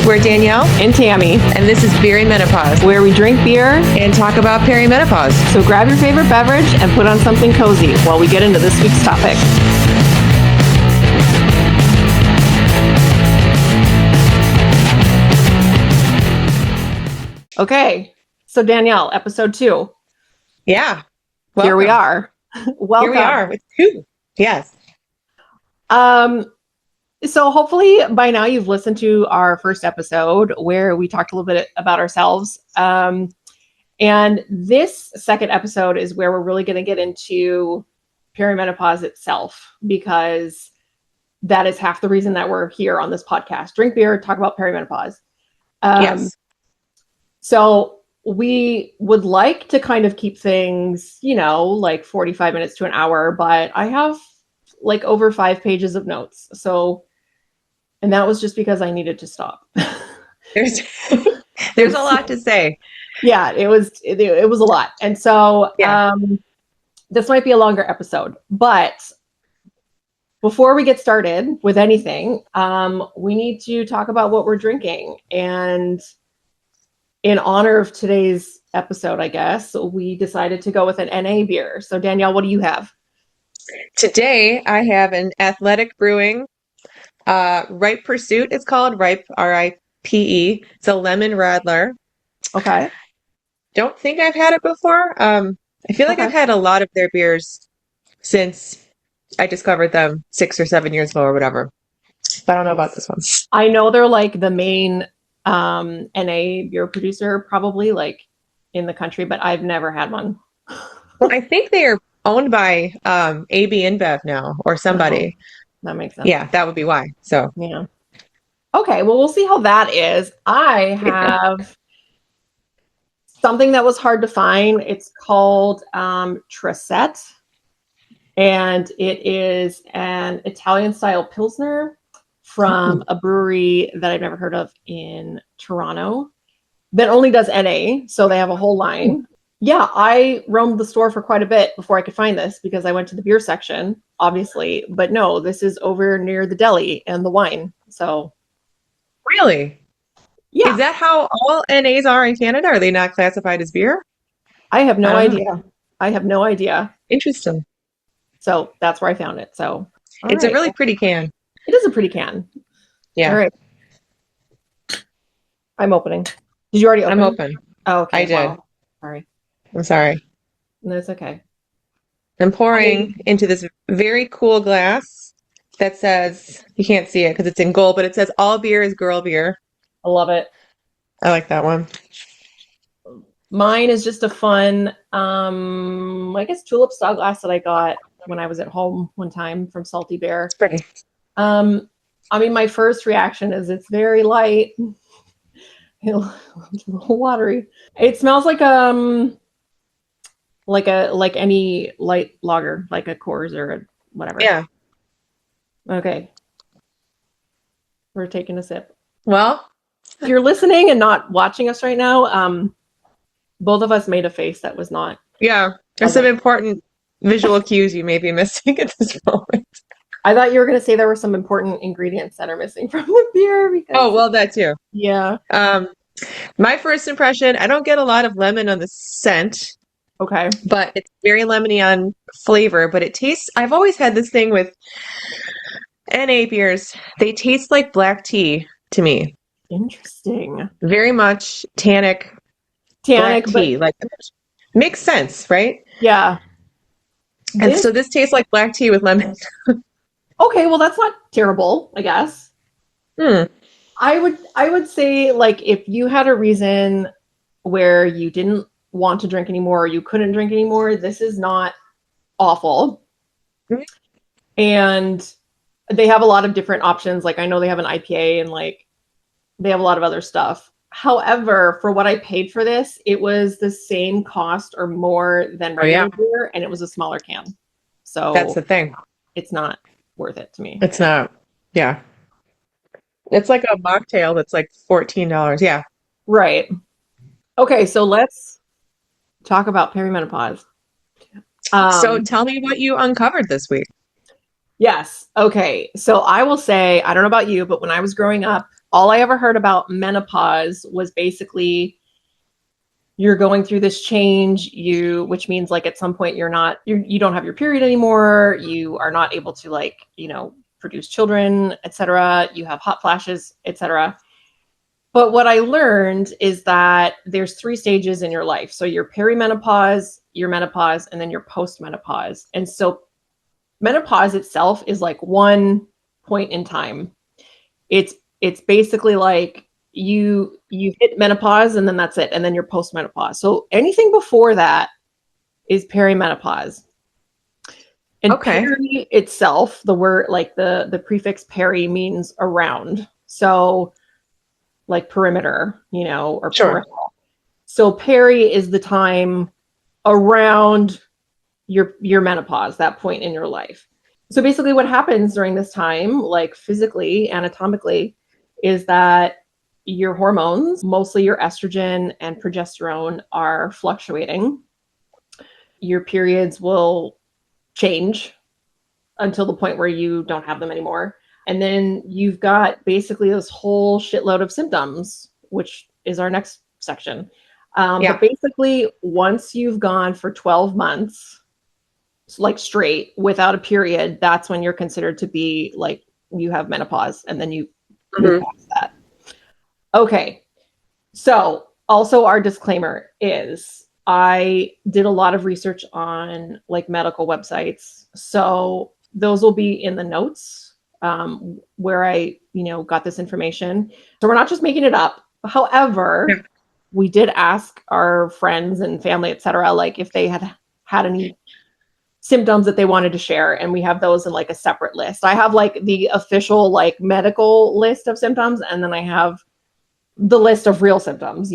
We're Danielle and Tammy, and this is Perimenopause, where we drink beer and talk about perimenopause. So grab your favorite beverage and put on something cozy while we get into this week's topic. Okay, so Danielle, episode 2. Yeah. Welcome. Here we are. Welcome. Here we are with 2. Yes. So hopefully by now you've listened to our first episode where we talked a little bit about ourselves. And this second episode is where we're really going to get into perimenopause itself, because that is half the reason that we're here on this podcast. Drink beer, talk about perimenopause. Yes. So we would like to kind of keep things, like 45 minutes to an hour, but I have like over 5 pages of notes. And that was just because I needed to stop. There's a lot to say. Yeah, it was a lot. And so this might be a longer episode, but before we get started with anything, we need to talk about what we're drinking. And in honor of today's episode, I guess, we decided to go with an NA beer. So Danielle, what do you have? Today, I have an Athletic Brewing Ripe Pursuit. It's called Ripe, R-I-P-E. It's a lemon Radler. Okay. Don't think I've had it before. I feel like I've had a lot of their beers since I discovered them 6 or 7 years ago or whatever. But I don't know about this one. I know they're like the main NA beer producer probably like in the country, but I've never had one. Well, I think they are owned by AB InBev now or somebody. That makes sense. Yeah, that would be why. So yeah. Okay, well, we'll see how that is. I have something that was hard to find. It's called Tresette, and it is an Italian style Pilsner from a brewery that I've never heard of in Toronto that only does NA. So they have a whole line. Yeah, I roamed the store for quite a bit before I could find this because I went to the beer section, obviously. But no, this is over near the deli and the wine. So really? Yeah. Is that how all NAs are in Canada? Are they not classified as beer? I have no idea. I have no idea. Interesting. So that's where I found it. So it's a really pretty can. It is a pretty can. Yeah. All right. I'm opening. Did you already open? I'm open. Oh, okay. I did. Wow. Sorry. I'm sorry. No, it's okay. I'm pouring into this very cool glass that says, you can't see it because it's in gold, but it says all beer is girl beer. I love it. I like that one. Mine is just a fun, I guess tulip style glass that I got when I was at home one time from Salty Bear. It's pretty. My first reaction is it's very light. It's a little watery. It smells like any light lager, like a Coors or a whatever. Yeah. Okay. We're taking a sip. Well, if you're listening and not watching us right now, both of us made a face that was not. Yeah. There's some important visual cues you may be missing at this moment. I thought you were going to say there were some important ingredients that are missing from the beer. Oh, well, that too. Yeah. My first impression, I don't get a lot of lemon on the scent. Okay. But it's very lemony on flavor, but it tastes, I've always had this thing with NA beers. They taste like black tea to me. Interesting. Very much tannic black tea. Like, makes sense, right? Yeah. And so this tastes like black tea with lemon. Okay, well, that's not terrible, I guess. I would say, like, if you had a reason where you didn't want to drink anymore or you couldn't drink anymore, this is not awful. Mm-hmm. And they have a lot of different options. Like, I know they have an IPA and, like, they have a lot of other stuff. However, for what I paid for this, it was the same cost or more than regular beer, and it was a smaller can. So that's the thing. It's not worth it to me. It's not. Yeah. It's like a mocktail that's like $14. Yeah. Right. Okay, so let's talk about perimenopause. So tell me what you uncovered this week. Yes. Okay. So I will say, I don't know about you, but when I was growing up, all I ever heard about menopause was basically you're going through this change, which means like at some point you don't have your period anymore. You are not able to like, produce children, etc. You have hot flashes, etc. But what I learned is that there's 3 stages in your life. So your perimenopause, your menopause, and then your postmenopause. And so menopause itself is like one point in time. It's basically like you hit menopause and then that's it. And then you're postmenopause. So anything before that is perimenopause. And Okay. peri itself, the word, like the prefix peri means around. So like perimeter, or Sure. peripheral. So peri is the time around your menopause, that point in your life. So basically what happens during this time, like physically, anatomically, is that your hormones, mostly your estrogen and progesterone, are fluctuating. Your periods will change until the point where you don't have them anymore. And then you've got basically this whole shitload of symptoms, which is our next section. But basically, once you've gone for 12 months, like straight without a period, that's when you're considered to be like you have menopause, and then you move past that. Okay. So also our disclaimer is I did a lot of research on like medical websites. So those will be in the notes where I, got this information. So we're not just making it up. However, we did ask our friends and family, etc., like if they had any symptoms that they wanted to share, and we have those in like a separate list. I have like the official like medical list of symptoms, and then I have the list of real symptoms,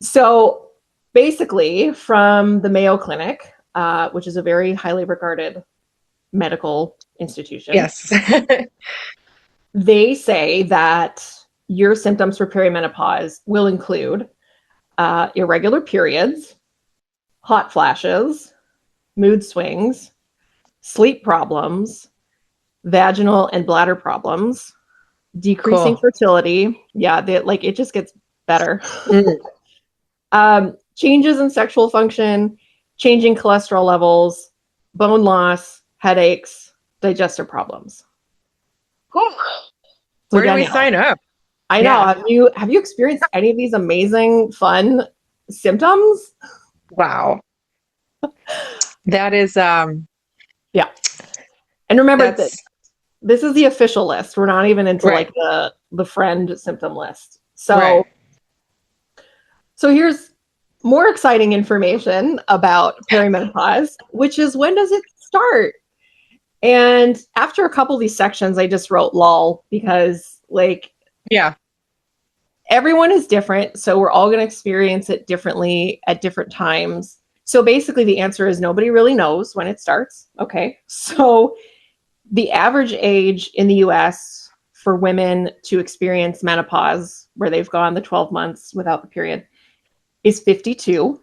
So basically from the Mayo Clinic, which is a very highly regarded medical institution. Yes. They say that your symptoms for perimenopause will include irregular periods, hot flashes, mood swings, sleep problems, vaginal and bladder problems, decreasing fertility. Yeah, it just gets better. Changes in sexual function, changing cholesterol levels, bone loss, headaches, digestive problems. Cool. So Where do we Danielle, sign up? I know. Have you experienced any of these amazing, fun symptoms? Wow. That is Yeah. And remember that this is the official list. We're not even into like the friend symptom list. So So here's more exciting information about perimenopause, which is when does it start? And after a couple of these sections, I just wrote lol because everyone is different. So we're all going to experience it differently at different times. So basically the answer is nobody really knows when it starts. Okay. So the average age in the US for women to experience menopause, where they've gone the 12 months without the period, is 52.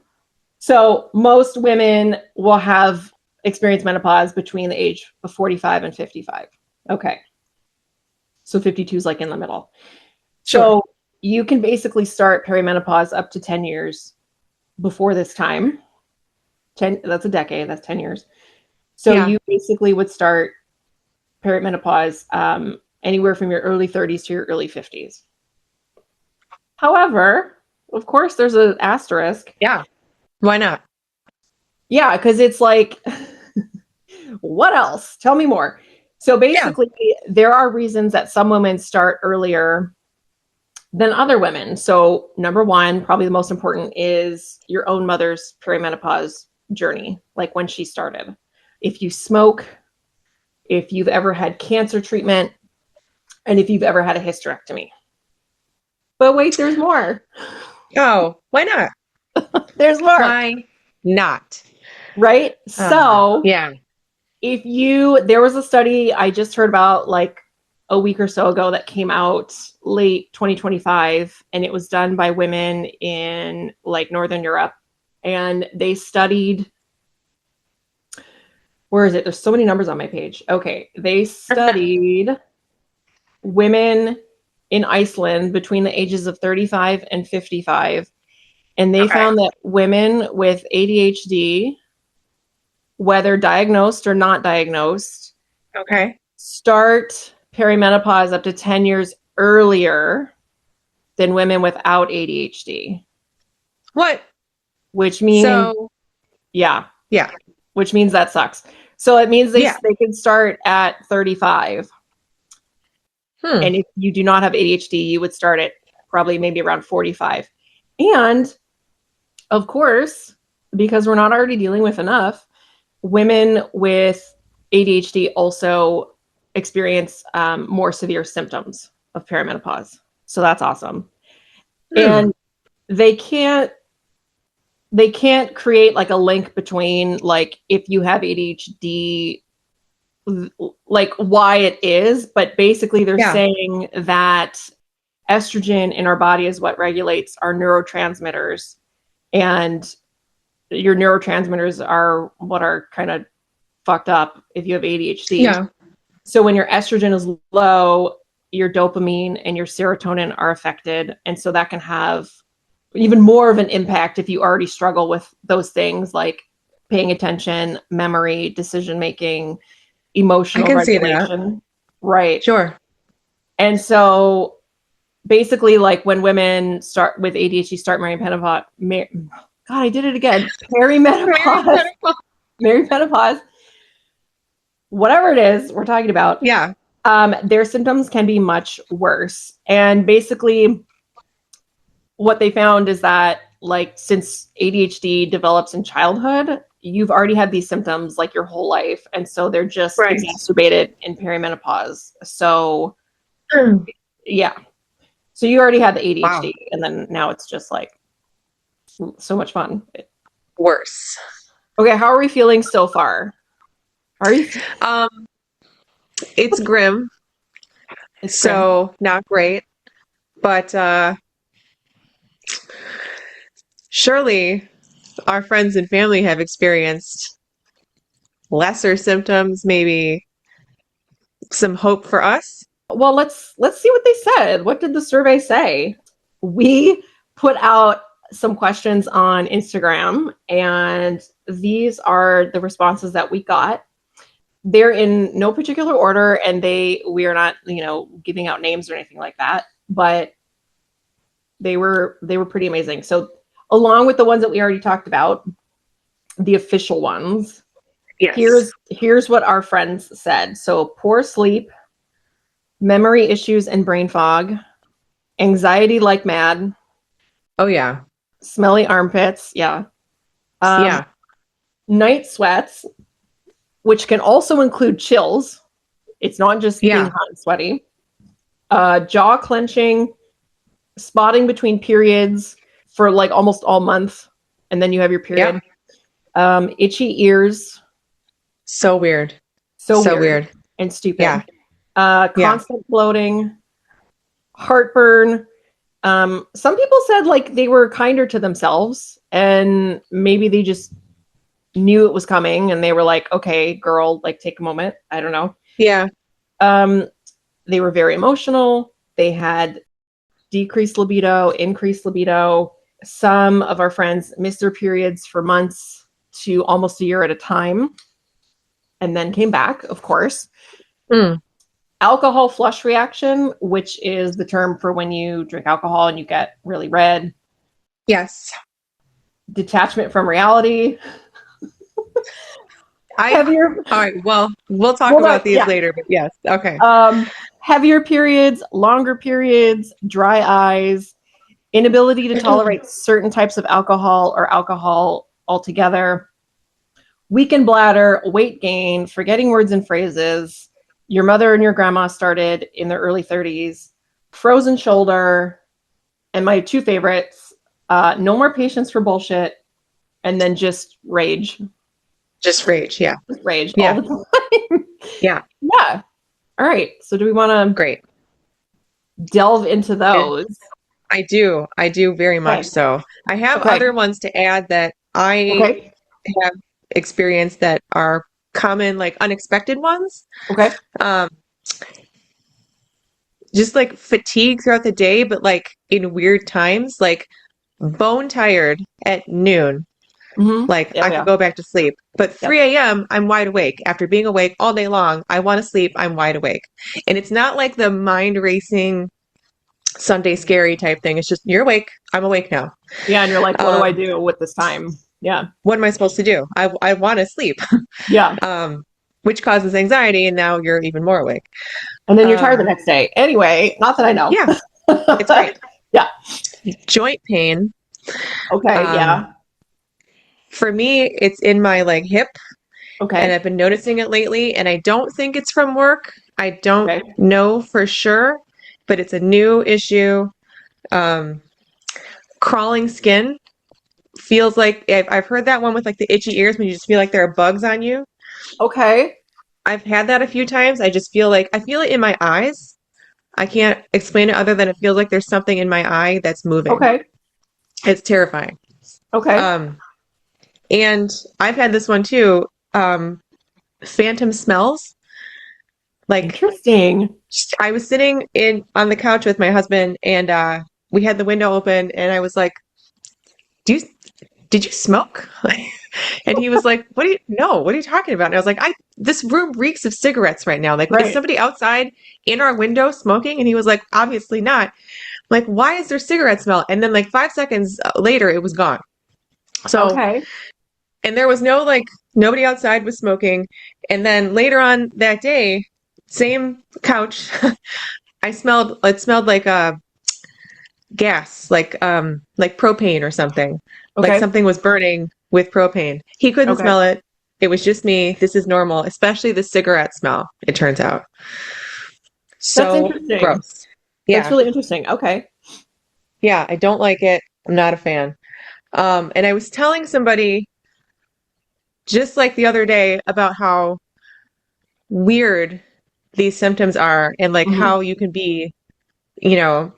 So most women will have experienced menopause between the age of 45 and 55. Okay. So 52 is like in the middle. Sure. So you can basically start perimenopause up to 10 years before this time. That's a decade, that's 10 years. So you basically would start perimenopause anywhere from your early 30s to your early 50s. However, of course, there's an asterisk. Yeah. Why not? Yeah, because it's like, what else? Tell me more. So basically, there are reasons that some women start earlier than other women. So number one, probably the most important, is your own mother's perimenopause journey, like when she started. If you smoke, if you've ever had cancer treatment, and if you've ever had a hysterectomy. But wait, there's more. Oh, why not? There's more. Why not? Right? So yeah. There was a study I just heard about like a week or so ago that came out late 2025, and it was done by women in like Northern Europe. And they studied, where is it? There's so many numbers on my page. Okay. They studied women in Iceland between the ages of 35 and 55. And they Okay. found that women with ADHD, whether diagnosed or not diagnosed, Okay. start perimenopause up to 10 years earlier than women without ADHD. What? Which means, yeah. Which means that sucks. So it means they can start at 35. And if you do not have ADHD, you would start at probably maybe around 45. And of course, because we're not already dealing with enough, women with ADHD also experience more severe symptoms of perimenopause. So that's awesome. And they can't create like a link between like if you have ADHD, like why it is, but basically they're saying that estrogen in our body is what regulates our neurotransmitters, and your neurotransmitters are what are kind of fucked up if you have ADHD. Yeah. So when your estrogen is low, your dopamine and your serotonin are affected, and so that can have even more of an impact if you already struggle with those things like paying attention, memory, decision making, emotional regulation. Right. Sure. And so basically, like when women start with ADHD, start perimenopause. God, I did it again. Perimenopause. Perimenopause. Whatever it is we're talking about. Yeah. Their symptoms can be much worse. And basically, what they found is that, like, since ADHD develops in childhood, you've already had these symptoms like your whole life, and so they're just exacerbated in perimenopause. So, yeah. So you already had the ADHD, and then now it's just like so much fun. Worse. Okay, how are we feeling so far? Are you? It's grim. Not great, but surely our friends and family have experienced lesser symptoms, maybe some hope for us. Well, let's see what they said. What did the survey say? We put out some questions on Instagram, and these are the responses that we got. They're in no particular order, and we are not, giving out names or anything like that, but they were pretty amazing. So along with the ones that we already talked about, the official ones, here's what our friends said. So poor sleep, memory issues and brain fog, anxiety like mad. Oh yeah. Smelly armpits. Yeah. Night sweats, which can also include chills. It's not just being hot and sweaty. Jaw clenching, spotting between periods for like almost all month, and then you have your period. Itchy ears. So weird. So weird. And stupid. Yeah. Constant bloating, heartburn. Some people said like they were kinder to themselves, and maybe they just knew it was coming and they were like, okay, girl, like take a moment. I don't know. Yeah. They were very emotional. They had decreased libido, increased libido. Some of our friends missed their periods for months to almost a year at a time, and then came back, of course. Alcohol flush reaction, which is the term for when you drink alcohol and you get really red. Yes. Detachment from reality. All right. Well, we'll talk about these later, but yes. Okay. Heavier periods, longer periods, dry eyes, inability to tolerate certain types of alcohol or alcohol altogether, weakened bladder, weight gain, forgetting words and phrases. Your mother and your grandma started in their early 30s, frozen shoulder, and my two favorites, no more patience for bullshit, and then just rage. Just rage, yeah. Just rage all the time. Yeah. Yeah. All right. So do we want to delve into those? I do very much so. I have other ones to add that I have experienced that are common, like unexpected ones. Okay. just like fatigue throughout the day, but like in weird times, like bone tired at noon. Like Yeah, I yeah. could go back to sleep. But Yep. 3 a.m., I'm wide awake. After being awake all day long, I want to sleep. I'm wide awake. And it's not like the mind racing Sunday scary type thing. It's just you're awake. I'm awake now. Yeah, and you're like, what do I Um, do with this time? Yeah. what am I supposed to do? I want to sleep, Yeah. um, which causes anxiety, and now you're even more awake. And then you're tired the Um, next day. Anyway, not that I know. yeah, it's great. Yeah. Joint pain. Okay. Um, Yeah. for me, it's in my like hip, and Okay. I've been noticing it lately, and I don't think it's from work. I don't Okay. know for sure, but it's a new issue. Um, crawling skin feels like I've heard that one with like the itchy ears when you just feel like there are bugs on you. Okay. I've had that a few times. I just feel like I feel it in my eyes. I can't explain it other than it feels like there's something in my eye that's moving. Okay. It's terrifying. Okay. Um, and I've had this one too. Phantom smells. Like Interesting. I was sitting in on the couch with my husband and we had the window open and I was like, "Do you did you smoke?" And he was like, "What do you no, what are you talking about?" And I was like, "I this room reeks of cigarettes right now. Like is Right. somebody outside in our window smoking?" And he was like, "Obviously not." I'm like, "Why is there cigarette smell?" And then like 5 seconds later it was gone. So, Okay. and there was no like nobody outside was smoking. And then later on that day, same couch, I smelled it smelled like gas, like propane or something. Like Okay. something was burning with propane. He couldn't Okay. smell it. It was just me. This is normal, especially the cigarette smell, it turns out. That's So interesting. gross. That's Yeah. really interesting. Okay. Yeah, I don't like it. I'm not a fan. And I was telling somebody just like the other day about how weird these symptoms are and like Hmm. how you can be, you know,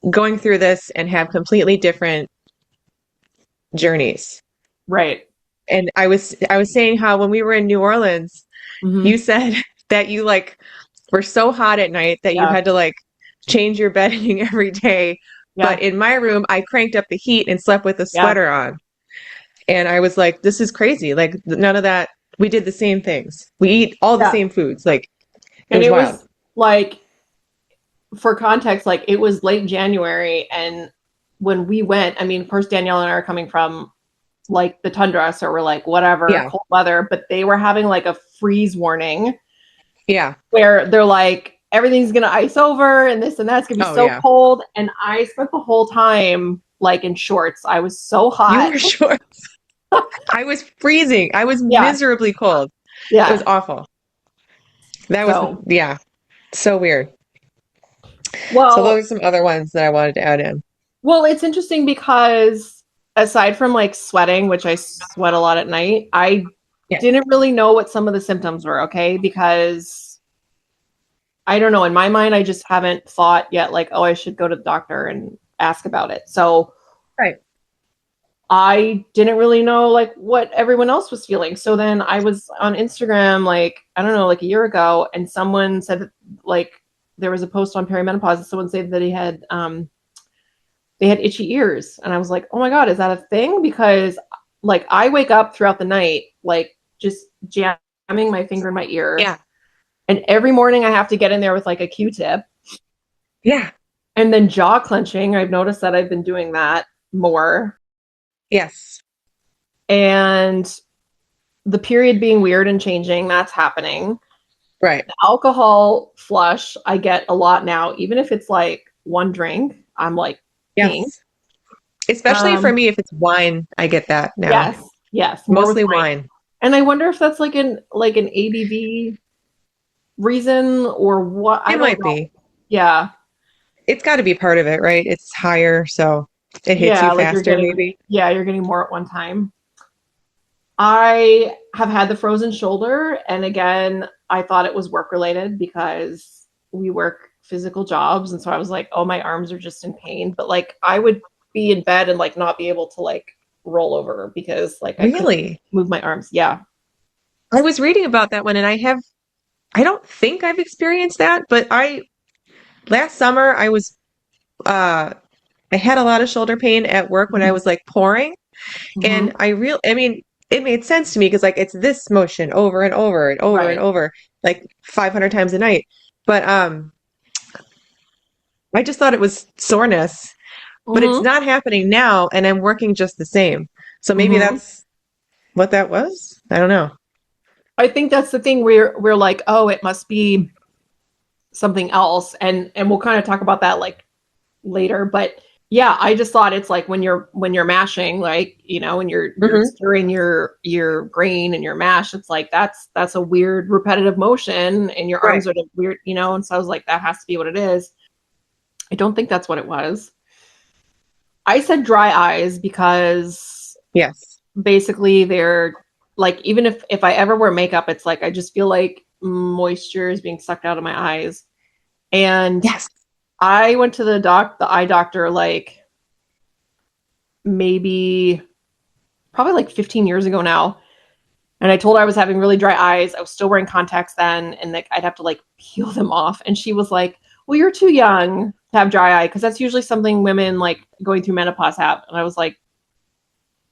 going through this and have completely different journeys. Right. And I was saying how when we were in New Orleans, Hmm. you said that you like were so hot at night that you Yeah. had to like change your bedding every day. But Yeah. in my room, I cranked up the heat and slept with a Yeah. sweater on. And I was like, this is crazy. Like none of that. We did the same things. We eat all the Yeah. same foods. Like it And was it wild. was like, for context, like it was late January, and when we went, I mean, of course, Danielle and I are coming from like the tundra, so we're like, whatever, Yeah. cold weather, but they were having like a freeze warning Yeah. where they're like, everything's gonna ice over and this and that's gonna be Oh so yeah. cold. And I spent the whole time like in shorts. I was so You hot. were sure. I was freezing. I was Yeah. miserably cold. It was Yeah. awful. That was, So, yeah, so weird. So well, those are some other ones that I wanted to add in. it's interesting because aside from like sweating, which I sweat a lot at night, I Yeah. didn't really know what some of the symptoms were, okay? Because I don't know, in my mind, I just haven't thought yet, like, oh, I should go to the doctor and ask about it. So Right. I didn't really know like what everyone else was feeling. So then I was on Instagram, like, I don't know, like a year ago, and someone said that, like, there was a post on perimenopause and someone said that they had itchy ears. And I was like, oh my God, is that a thing? Because like I wake up throughout the night, like just jamming my finger in my ear. Yeah. And every morning I have to get in there with like a Q-tip. Yeah. And then jaw clenching. I've noticed that I've been doing that more. Yes. And the period being weird and changing, that's happening. Right. The alcohol flush, I get a lot now. Even if it's like one drink, I'm like peeing. Yes. Especially for me, if it's wine, I get that now. Yes, yes, more with Mostly wine. wine. And I wonder if that's like an ABV reason or what. I It don't might know. be. Yeah. It's got to be part of it, right? It's higher, so it hits you Yeah, like faster, maybe. you're getting more at one time. I have had the frozen shoulder, and again, I thought it was work related because we work physical jobs, and so I was like, oh, my arms are just in pain. But like I would be in bed and like not be able to like roll over because like I couldn't Really? move my arms. Yeah. I was reading about that one, and I don't think I've experienced that, but last summer I had a lot of shoulder pain at work when I was like pouring, Mm-hmm. and I mean, it made sense to me because like it's this motion over and over and over and Right. over, like 500 times a night. But I just thought it was soreness, but it's Mm-hmm. not happening now, and I'm working just the same. So maybe Mm-hmm. that's what that was. I don't know. I think that's the thing where we're like, oh, it must be something else, and we'll kind of talk about that like later. But yeah, I just thought it's like when you're mashing, like when you're Hmm. stirring your grain and your mash, it's like that's a weird repetitive motion, and your Right. arms are the weird, and so I was like, that has to be what it is. I don't think that's what it was. I said dry eyes because Yes. basically they're like, even if I ever wear makeup, it's like I just feel like moisture is being sucked out of my eyes. And Yes. I went to the eye doctor, like maybe probably like 15 years ago now. And I told her I was having really dry eyes. I was still wearing contacts then, and like I'd have to like peel them off. And she was like, "Well, you're too young to have dry eye because that's usually something women like going through menopause have." And I was like,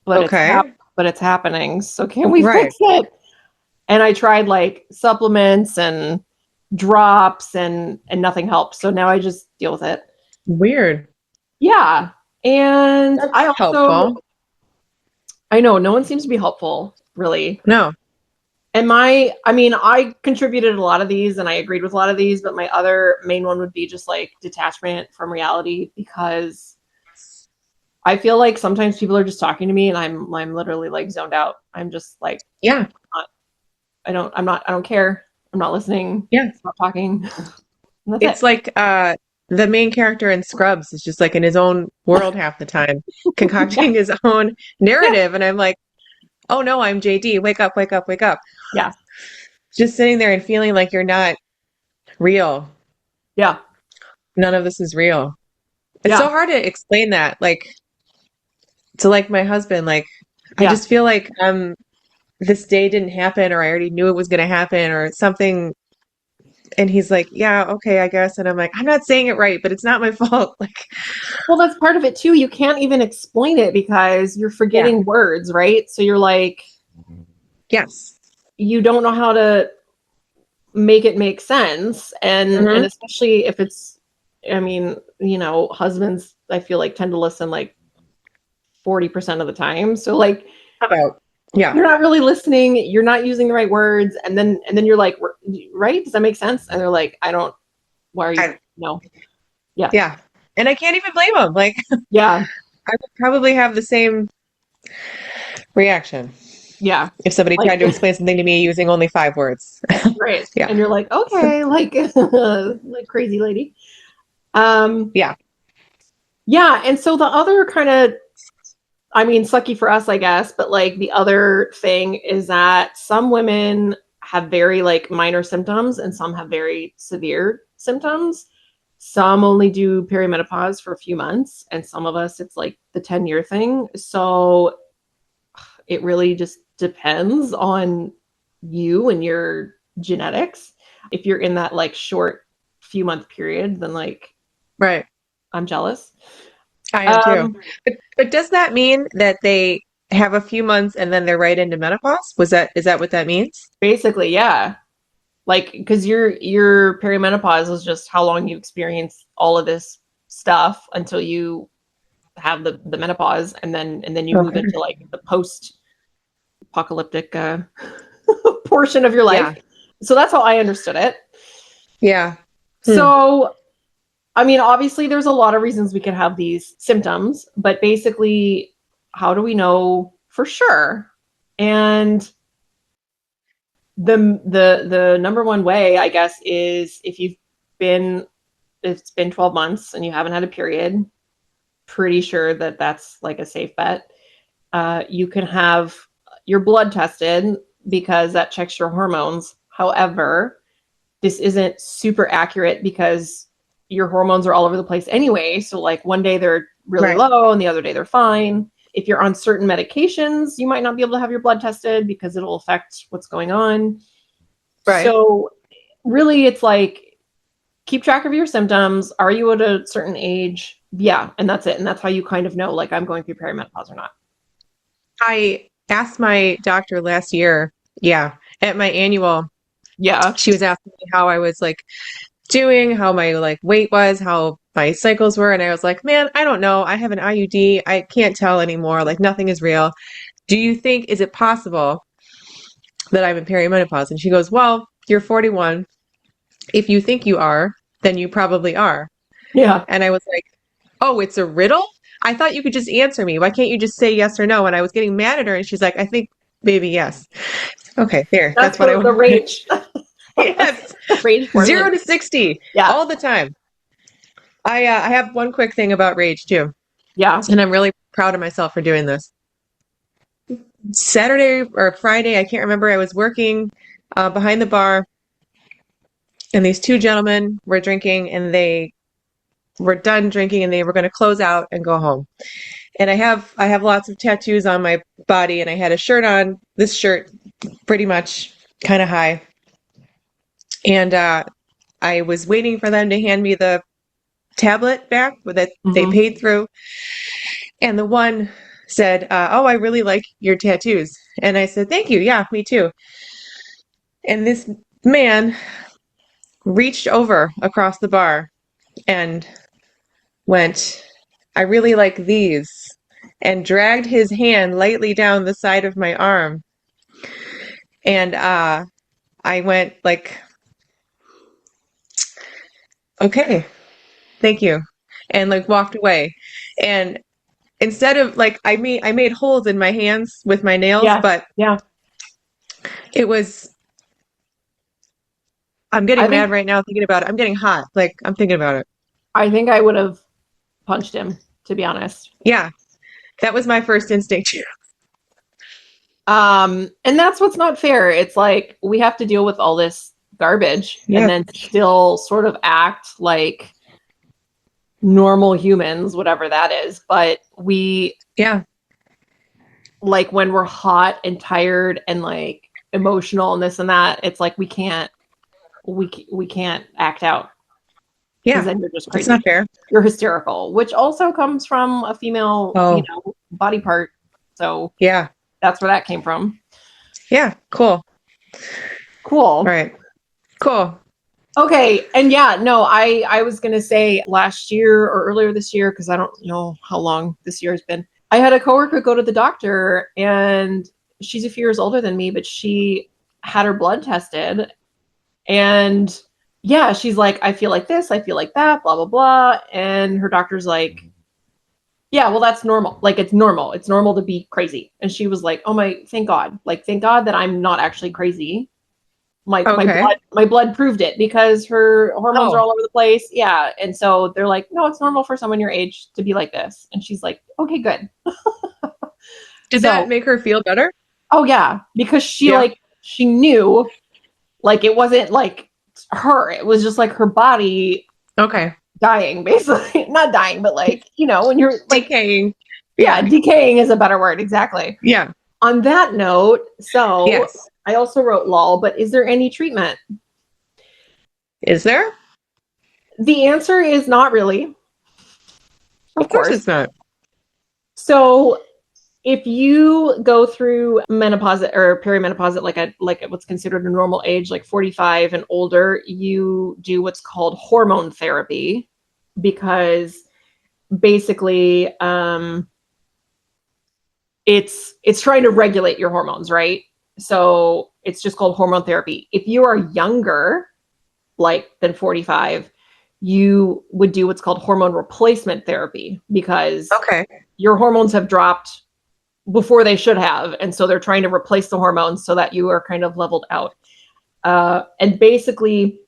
Okay. but it's happening. So can we Right. fix it?" And I tried like supplements and drops, and nothing helped. So now I just deal with it. Weird. Yeah. And That's helpful. I know no one seems to be helpful, really. No. And I contributed a lot of these and I agreed with a lot of these, but my other main one would be just like detachment from reality, because I feel like sometimes people are just talking to me and I'm literally like zoned out. I'm just like, Yeah. not, I don't care. I'm not listening. Yeah. Stop talking. And that's It's it. like the main character in Scrubs is just like in his own world half the time, Yeah. concocting his own Yeah. narrative. And I'm like, oh no, I'm JD. Wake up, wake up, wake up. Yeah. Just sitting there and feeling like you're not real. Yeah. None of this is real. It's so Yeah. hard to explain that, like to like my husband, like I Yeah. just feel like this day didn't happen or I already knew it was gonna happen or something. And he's like, yeah, okay, I guess. And I'm like, I'm not saying it right, but it's not my fault. Like, Well, that's part of it too. You can't even explain it because you're yeah, forgetting words, right? So you're like, yes. you don't know how to make it make sense. And Hmm. especially if it's, husbands, I feel like tend to listen like 40% of the time. So like About, yeah. you're not really listening, you're not using the right words, and then you're like, right? Does that make sense? And they're like, I don't, why are you, I, no. Yeah. yeah. And I can't even blame him. Like, Yeah. I would probably have the same reaction Yeah. if somebody Like tried to explain something to me using only 5 words. right. Yeah. And you're like, okay, like like crazy lady. Um, Yeah. yeah, and so the other kind of, sucky for us, I guess, but like the other thing is that some women have very like minor symptoms and some have very severe symptoms. Some only do perimenopause for a few months, and some of us it's like the 10-year thing. So it really just depends on you and your genetics. If you're in that like short few month period, then like Right. I'm jealous. I am too. Um, But does that mean that they have a few months and then they're right into menopause? Is that what that means? Basically, yeah. Like, because your perimenopause is just how long you experience all of this stuff until you have the menopause, and then you move Okay. into like the post apocalyptic portion of your Yeah. life. So that's how I understood it. Yeah. Hmm. So obviously there's a lot of reasons we can have these symptoms, but basically, how do we know for sure? And the number one way, I guess, is if it's been 12 months and you haven't had a period, pretty sure that that's like a safe bet. You can have your blood tested because that checks your hormones. However, this isn't super accurate because your hormones are all over the place anyway. So like one day they're really Right. low and the other day they're fine. If you're on certain medications, you might not be able to have your blood tested because it'll affect what's going on. Right. So really it's like keep track of your symptoms. Are you at a certain age? Yeah. And that's it. And that's how you kind of know, like, I'm going through perimenopause or not. I asked my doctor last year, yeah, at my annual, Yeah. she was asking me how I was like doing, how my like weight was, how my cycles were, and I was like, man, I don't know. I have an IUD. I can't tell anymore. Like nothing is real. Do you think, is it possible that I'm in perimenopause? And she goes, well, you're 41. If you think you are, then you probably are. Yeah. And I was like, oh, it's a riddle? I thought you could just answer me. Why can't you just say yes or no? And I was getting mad at her, and she's like, I think maybe yes. Okay, there. That's That's what I the wanted. range. Yes. Range for 0 to 60 Yeah. all the time. I have one quick thing about rage too, Yeah. and I'm really proud of myself for doing this. Saturday or Friday, I can't remember. I was working behind the bar, and these two gentlemen were drinking, and they were done drinking, and they were going to close out and go home. And I have lots of tattoos on my body, and I had a shirt on, this shirt pretty much kind of high. And I was waiting for them to hand me the tablet back that they paid through. And the one said, oh, I really like your tattoos. And I said, thank you. Yeah, me too. And this man reached over across the bar and went, I really like these, and dragged his hand lightly down the side of my arm. And I went like, okay, thank you. And like walked away. And instead of like, I made holes in my hands with my nails, Yeah. but Yeah. it was, I'm I getting mad think right now thinking about it. I'm getting hot. Like I'm thinking about it. I would have punched him, to be honest. Yeah. That was my first instinct. And that's what's not fair. It's like we have to deal with all this garbage and Yeah. then still sort of act like normal humans, whatever that is. But we, Yeah. like, when we're hot and tired and like emotional and this and that, it's like we can't act out, because Yeah. then you're just It's crazy. not fair. You're hysterical, which also comes from a female, Oh. body part. So Yeah. that's where that came from. Yeah. Cool. Cool. All right. Cool. Okay. And yeah, no, I was going to say last year or earlier this year, because I don't know how long this year has been. I had a coworker go to the doctor, and she's a few years older than me, but she had her blood tested. And yeah, she's like, I feel like this, I feel like that, blah, blah, blah. And her doctor's like, yeah, well, that's normal. Like, it's normal. It's normal to be crazy. And she was like, oh my, thank God. Like, thank God that I'm not actually crazy. Like Okay. my blood proved it, because her hormones are Oh. all over the place. Yeah. And so they're like, no, it's normal for someone your age to be like this. And she's like, okay, good. Did So, that make her feel better? oh yeah, because she Yeah. she knew, like, it wasn't like her, it was just like her body Okay. dying, basically. Not dying, but like, when you're like, Decaying. yeah, decaying is a better word. Exactly. Yeah. On that note, so Yes. I also wrote lol, but is there any treatment? Is there? The answer is not really. Of course it's not. So if you go through menopause or perimenopause at like what's considered a normal age, like 45 and older, you do what's called hormone therapy, because basically it's trying to regulate your hormones, right? So it's just called hormone therapy. If you are younger, like than 45, you would do what's called hormone replacement therapy, because Okay. your hormones have dropped before they should have. And so they're trying to replace the hormones so that you are kind of leveled out. And basically,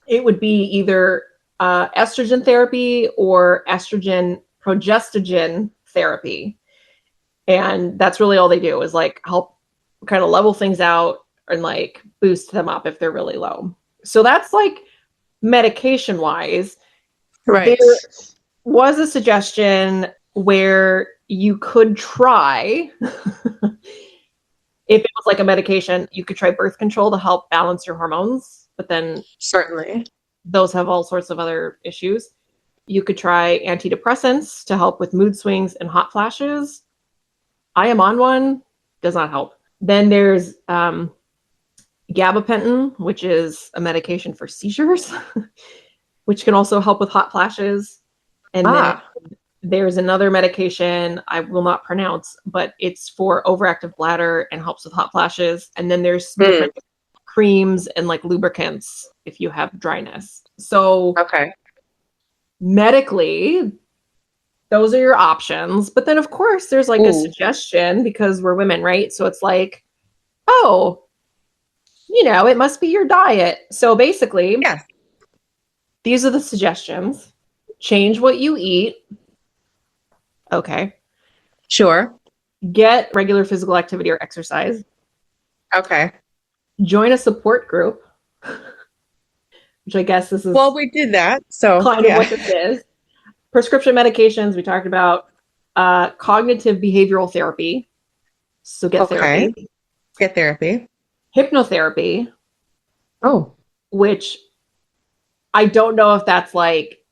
it would be either estrogen therapy or estrogen progestogen therapy. And that's really all they do, is like help kind of level things out and like boost them up if they're really low. So that's like medication wise. Right. There was a suggestion where you could try, if it was like a medication, you could try birth control to help balance your hormones. But then Certainly. those have all sorts of other issues. You could try antidepressants to help with mood swings and hot flashes. I am on one, does not help. Then there's gabapentin, which is a medication for seizures, which can also help with hot flashes. And then there's another medication I will not pronounce, but it's for overactive bladder and helps with hot flashes. And then there's different creams and like lubricants if you have dryness. So medically, those are your options. But then of course there's like a suggestion because we're women, right? So it's like, oh, you know, it must be your diet. So basically, these are the suggestions. Change what you eat. Okay. Sure. Get regular physical activity or exercise. Okay. Join a support group, which I guess this is... Well, we did that. So kind of what this is. Prescription medications, we talked about cognitive behavioral therapy. So get therapy. Get therapy. Hypnotherapy. Oh. Which I don't know if that's like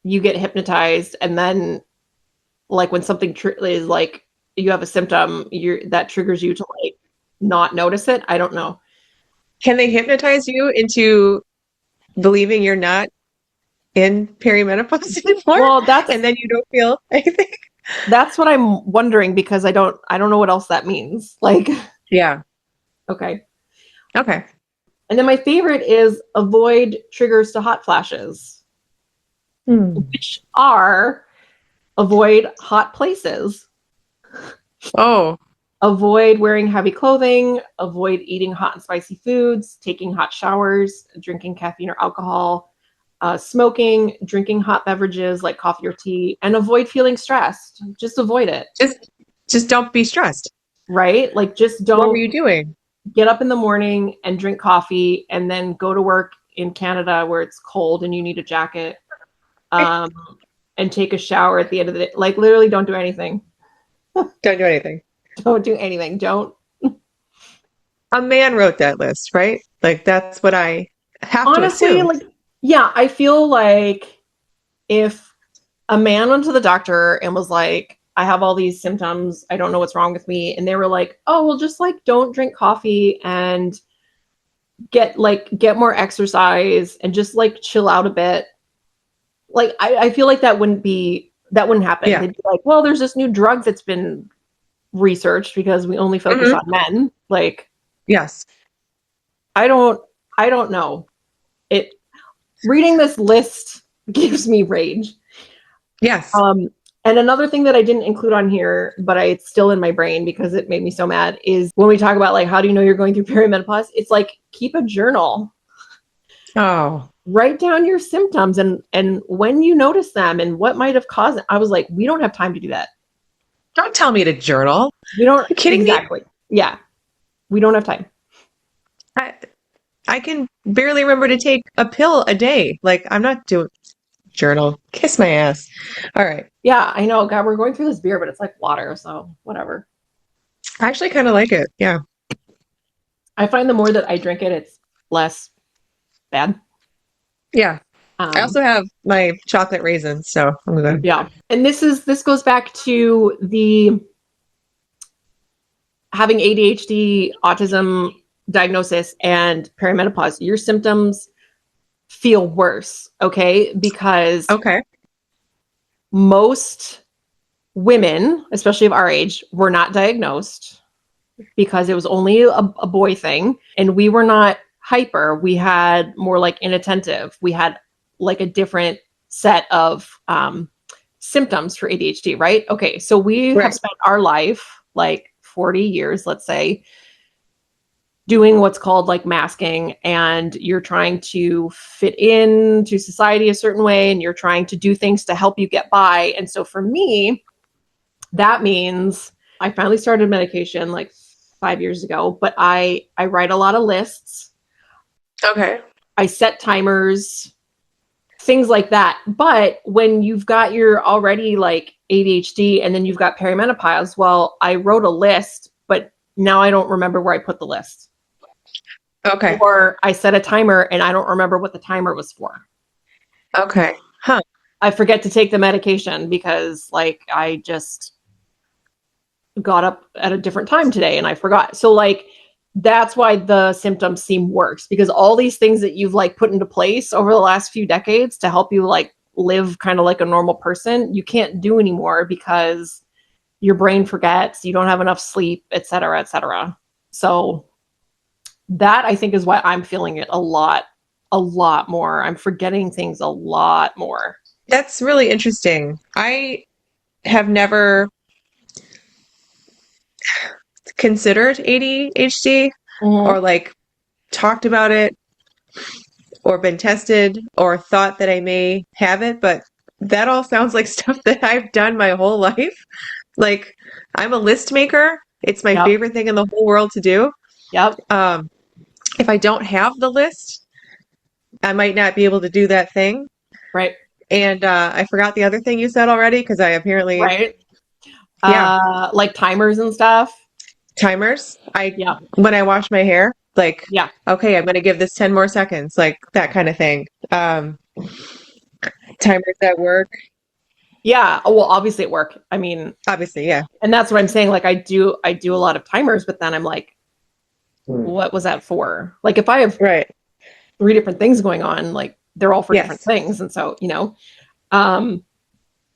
you get hypnotized and then like when something is like you have a symptom, that triggers you to like not notice it. I don't know. Can they hypnotize you into believing you're not in perimenopause anymore? Well, and then you don't feel anything. That's what I'm wondering because I don't know what else that means. Like, yeah. Okay. Okay. And then my favorite is avoid triggers to hot flashes, which are avoid hot places. Oh. Avoid wearing heavy clothing, avoid eating hot and spicy foods, taking hot showers, drinking caffeine or alcohol, smoking, drinking hot beverages like coffee or tea, and avoid feeling stressed. Just avoid it. Just don't be stressed. Right? Like just don't. What were you doing? Get up in the morning and drink coffee and then go to work in Canada where it's cold and you need a jacket, and take a shower at the end of the day. Like literally don't do anything. Don't do anything. Don't do anything. Don't. A man wrote that list, right? Like that's what I have Honestly, to assume. like, yeah, I feel like if a man went to the doctor and was like, I have all these symptoms, I don't know what's wrong with me, and they were like, oh, well, just like don't drink coffee and get more exercise and just like chill out a bit. Like I feel like that wouldn't happen. Yeah. They'd be like, well, there's this new drug that's been researched because we only focus on men. Like, yes. I don't know. Reading this list gives me rage. Yes. And another thing that I didn't include on here, but it's still in my brain because it made me so mad, is when we talk about like, how do you know you're going through perimenopause? It's like, keep a journal. Oh. Write down your symptoms and when you notice them and what might have caused it. I was like, we don't have time to do that. Don't tell me to journal. We don't. Are you kidding me? Yeah. We don't have time. I can barely remember to take a pill a day. Like I'm not doing journal. Kiss my ass. All right. Yeah, I know. God, we're going through this beer, but it's like water, so whatever. I actually kind of like it. Yeah. I find the more that I drink it, it's less bad. Yeah. I also have my chocolate raisins, so I'm good. Yeah. And this goes back to the having ADHD, autism diagnosis, and perimenopause. Your symptoms feel worse, okay? Because most women, especially of our age, were not diagnosed because it was only a boy thing, and we were not hyper. We had more like inattentive. We had like a different set of symptoms for ADHD, right? Okay, so we have spent our life, like 40 years, let's say, doing what's called like masking, and you're trying to fit into society a certain way, and you're trying to do things to help you get by. And so for me, that means I finally started medication like 5 years ago, but I write a lot of lists. Okay. I set timers, things like that. But when you've got your already like ADHD and then you've got perimenopause, well, I wrote a list, but now I don't remember where I put the list. Okay. or I set a timer and I don't remember what the timer was for. Okay. Huh. I forget to take the medication because like I just got up at a different time today and I forgot. So like that's why the symptoms seem worse, because all these things that you've like put into place over the last few decades to help you like live kind of like a normal person, you can't do anymore because your brain forgets, you don't have enough sleep, et cetera, et cetera. So that I think is why I'm feeling it a lot more. I'm forgetting things a lot more. That's really interesting. I have never considered ADHD Mhm. or like talked about it or been tested or thought that I may have it, but that all sounds like stuff that I've done my whole life. Like, I'm a list maker. It's my Yep. favorite thing in the whole world to do. Yep. Um, if I don't have the list, I might not be able to do that thing. Right. And I forgot the other thing you said already because I apparently, Right. yeah, Like timers and stuff. timers. Yeah. When I wash my hair, like, Yeah. okay, I'm going to give this 10 more seconds, like that kind of thing. Timers at work, Yeah. Oh, well, obviously at work. I mean, obviously, yeah. and that's what I'm saying. Like I do a lot of timers, but then I'm like, what was that for? Like if I have Right. 3 different things going on, like they're all for different Yes. things. And so, um,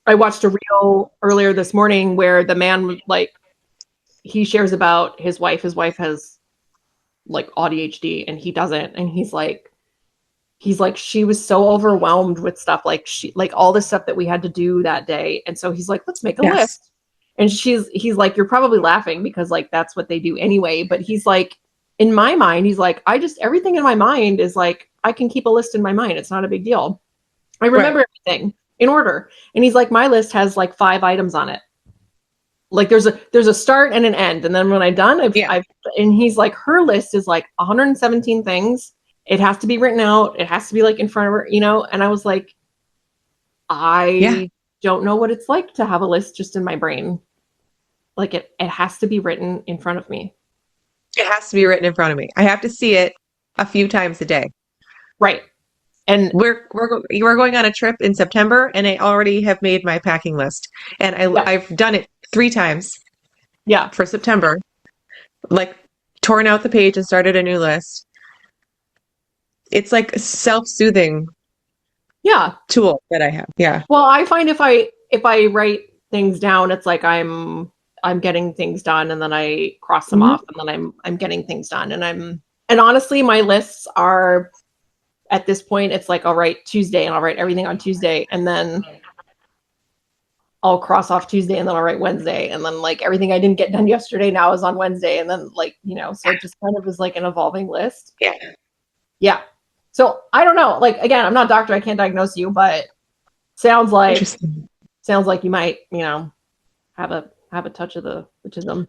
I watched a reel earlier this morning where the man like he shares about his wife. His wife has like ADHD and he doesn't. And he's like, she was so overwhelmed with stuff, like she like all the stuff that we had to do that day. And so he's like, let's make a Yes. list. And he's like, you're probably laughing because like that's what they do anyway. But he's like, in my mind, he's like, everything in my mind is like, I can keep a list in my mind. It's not a big deal. I Right. remember everything in order. And he's like, my list has like 5 items on it. Like there's a start and an end. And then when I'm done, Yeah. and he's like, her list is like 117 things. It has to be written out. It has to be like in front of her, and I was like, Yeah. I don't know what it's like to have a list just in my brain. Like it has to be written in front of me. It has to be written in front of me. I have to see it a few times a day. Right. And We're going on a trip in September, and I already have made my packing list, and yeah, I've done it 3 times yeah, for September, like torn out the page and started a new list. It's like a self-soothing yeah. tool that I have. Yeah. Well, I find if I write things down, it's like I'm getting things done, and then I cross them Mhm. off, and then I'm getting things done, and honestly, my lists are at this point, it's like I'll write Tuesday, and I'll write everything on Tuesday, and then I'll cross off Tuesday, and then I'll write Wednesday, and then like everything I didn't get done yesterday now is on Wednesday, and then like so it just kind of is like an evolving list. Yeah. Yeah. So I don't know. Like again, I'm not a doctor. I can't diagnose you, but sounds like Interesting. you might have a touch of the autism.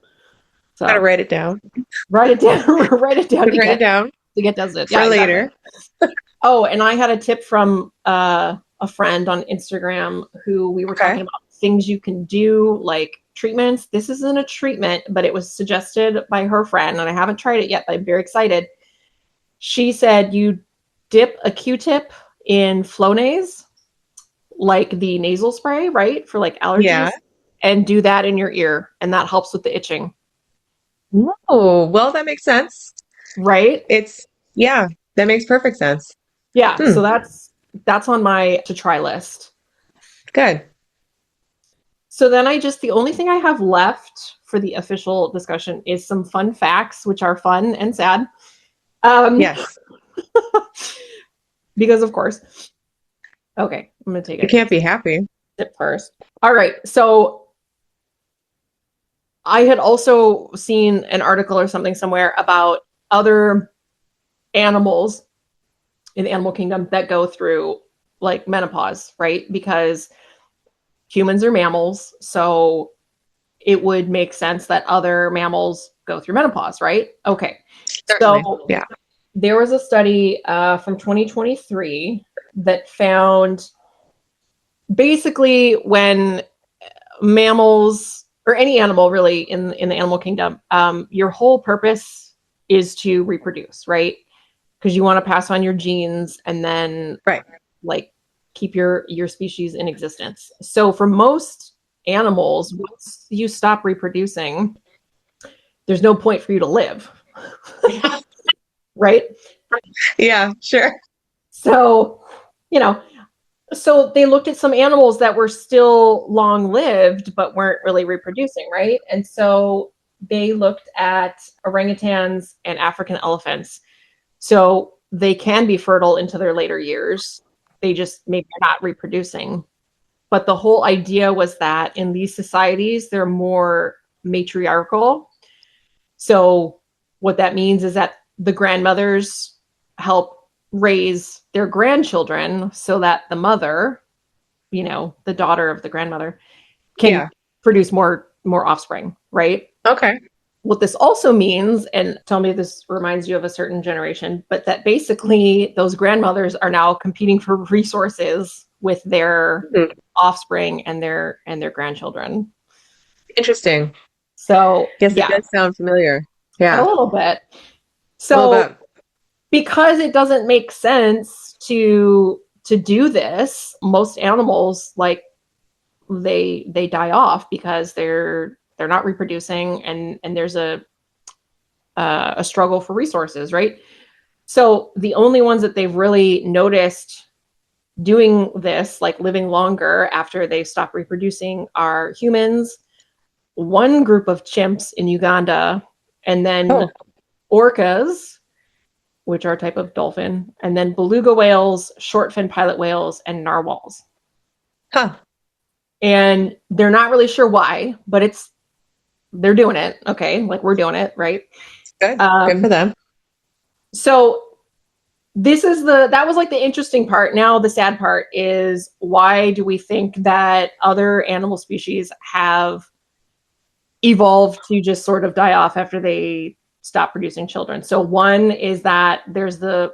Gotta So write it down. write it down. Write it down Write it down to get tested. for Yeah, exactly. later. Oh, and I had a tip from a friend on Instagram who we were talking Okay. about things you can do, like treatments. This isn't a treatment, but it was suggested by her friend, and I haven't tried it yet, but I'm very excited. She said you dip a Q-tip in Flonase, like the nasal spray, right? For like allergies, Yeah. and do that in your ear, and that helps with the itching, Oh, well, that makes sense. right? Yeah, that makes perfect sense. Yeah, Hmm. so that's on my to try list. Good. So then the only thing I have left for the official discussion is some fun facts, which are fun and sad. Um, Yes. because of course. Okay, I'm gonna take You a can't be happy. sip first. All right, so I had also seen an article or something somewhere about other animals in the animal kingdom that go through like menopause, right? Because humans are mammals, so it would make sense that other mammals go through menopause, right? Okay. Certainly. So Yeah. there was a study from 2023 that found basically when mammals or any animal really in the animal kingdom, your whole purpose is to reproduce, right? because you want to pass on your genes and then Right. like keep your species in existence. So for most animals, once you stop reproducing, there's no point for you to live. Right? Yeah, sure. So, you know, so they looked at some animals that were still long lived but weren't really reproducing, right? And so they looked at orangutans and African elephants. So they can be fertile into their later years. They just maybe not reproducing. But the whole idea was that in these societies, they're more matriarchal. So what that means is that the grandmothers help raise their grandchildren so that the mother, the daughter of the grandmother, can produce more offspring, right? Okay. What this also means, and tell me if this reminds you of a certain generation, but that basically those grandmothers are now competing for resources with their offspring and their grandchildren. Interesting. So Yes, it does sound familiar. Yeah. a little bit. A So little bit. because it doesn't make sense to do this, most animals like they die off because they're not reproducing, and there's a struggle for resources, right? So the only ones that they've really noticed doing this, like living longer after they stop reproducing, are humans, one group of chimps in Uganda, and then orcas, which are a type of dolphin, and then beluga whales, short-fin pilot whales, and narwhals. Huh. And they're not really sure why, but they're doing it. Okay, like we're doing it, right? Good. Good for them. So that was like the interesting part. Now the sad part is, why do we think that other animal species have evolved to just sort of die off after they stop producing children? So one is that there's the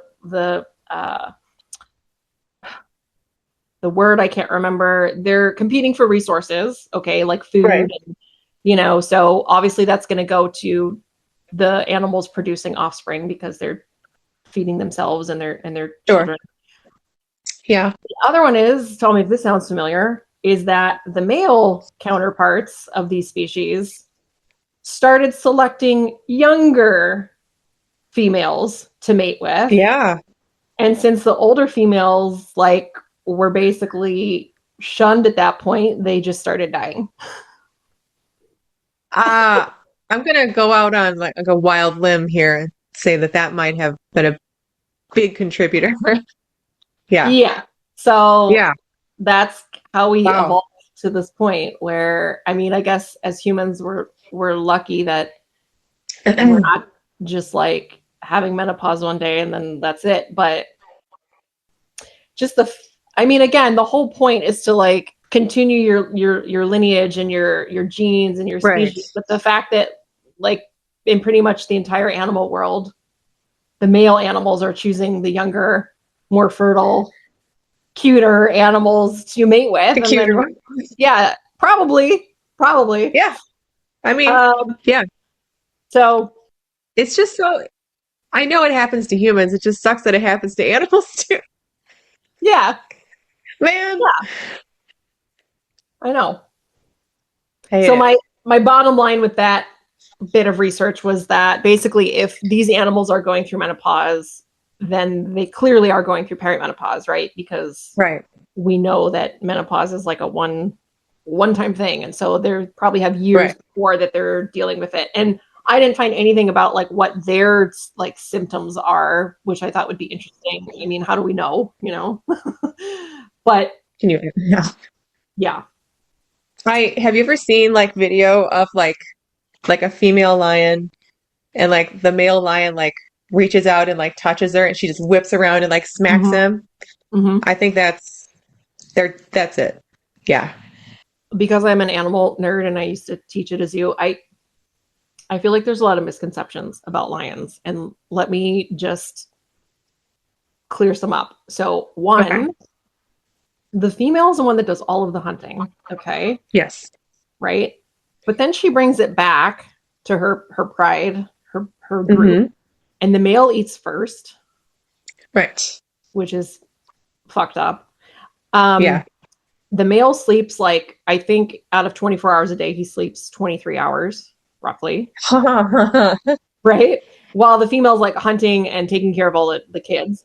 word I can't remember. They're competing for resources, okay, like food, Right. and, so obviously that's going to go to the animals producing offspring because they're feeding themselves and their children. Yeah. The other one is, tell me if this sounds familiar, is that the male counterparts of these species started selecting younger females to mate with. Yeah. And since the older females were basically shunned at that point, they just started dying. I'm gonna go out on like a wild limb here and say that might have been a big contributor. Yeah. Yeah. So Yeah. that's how we Wow. evolved to this point where, I mean, I guess as humans we're lucky that we're not just like having menopause one day and then that's it. But just again, the whole point is to like continue your lineage and your genes and your species. Right. But the fact that like in pretty much the entire animal world, the male animals are choosing the younger, more fertile, cuter animals to mate with. The cuter one. Yeah, probably. Yeah. I mean, yeah. So It's just so, I know it happens to humans. It just sucks that it happens to animals too. yeah, Man. yeah, I know. Hate So it. my bottom line with that bit of research was that basically if these animals are going through menopause, then they clearly are going through perimenopause, right? Because Right. we know that menopause is like a one-time thing. And so they probably have years before that they're dealing with it. And I didn't find anything about like what their like symptoms are, which I thought would be interesting. I mean, how do we know, But Can you? Yeah. yeah. Have you ever seen like video of like a female lion and like the male lion like reaches out and like touches her and she just whips around and like smacks him? Mm-hmm. I think that's it. Yeah. Because I'm an animal nerd and I used to teach it as you, I feel like there's a lot of misconceptions about lions, and let me just clear some up. So one, the female is the one that does all of the hunting. Okay. Yes. Right. But then she brings it back to her pride, her group, and the male eats first. Right. which is fucked up. Um, Yeah. the male sleeps like, I think out of 24 hours a day, he sleeps 23 hours roughly, right? While the female's like hunting and taking care of all the kids.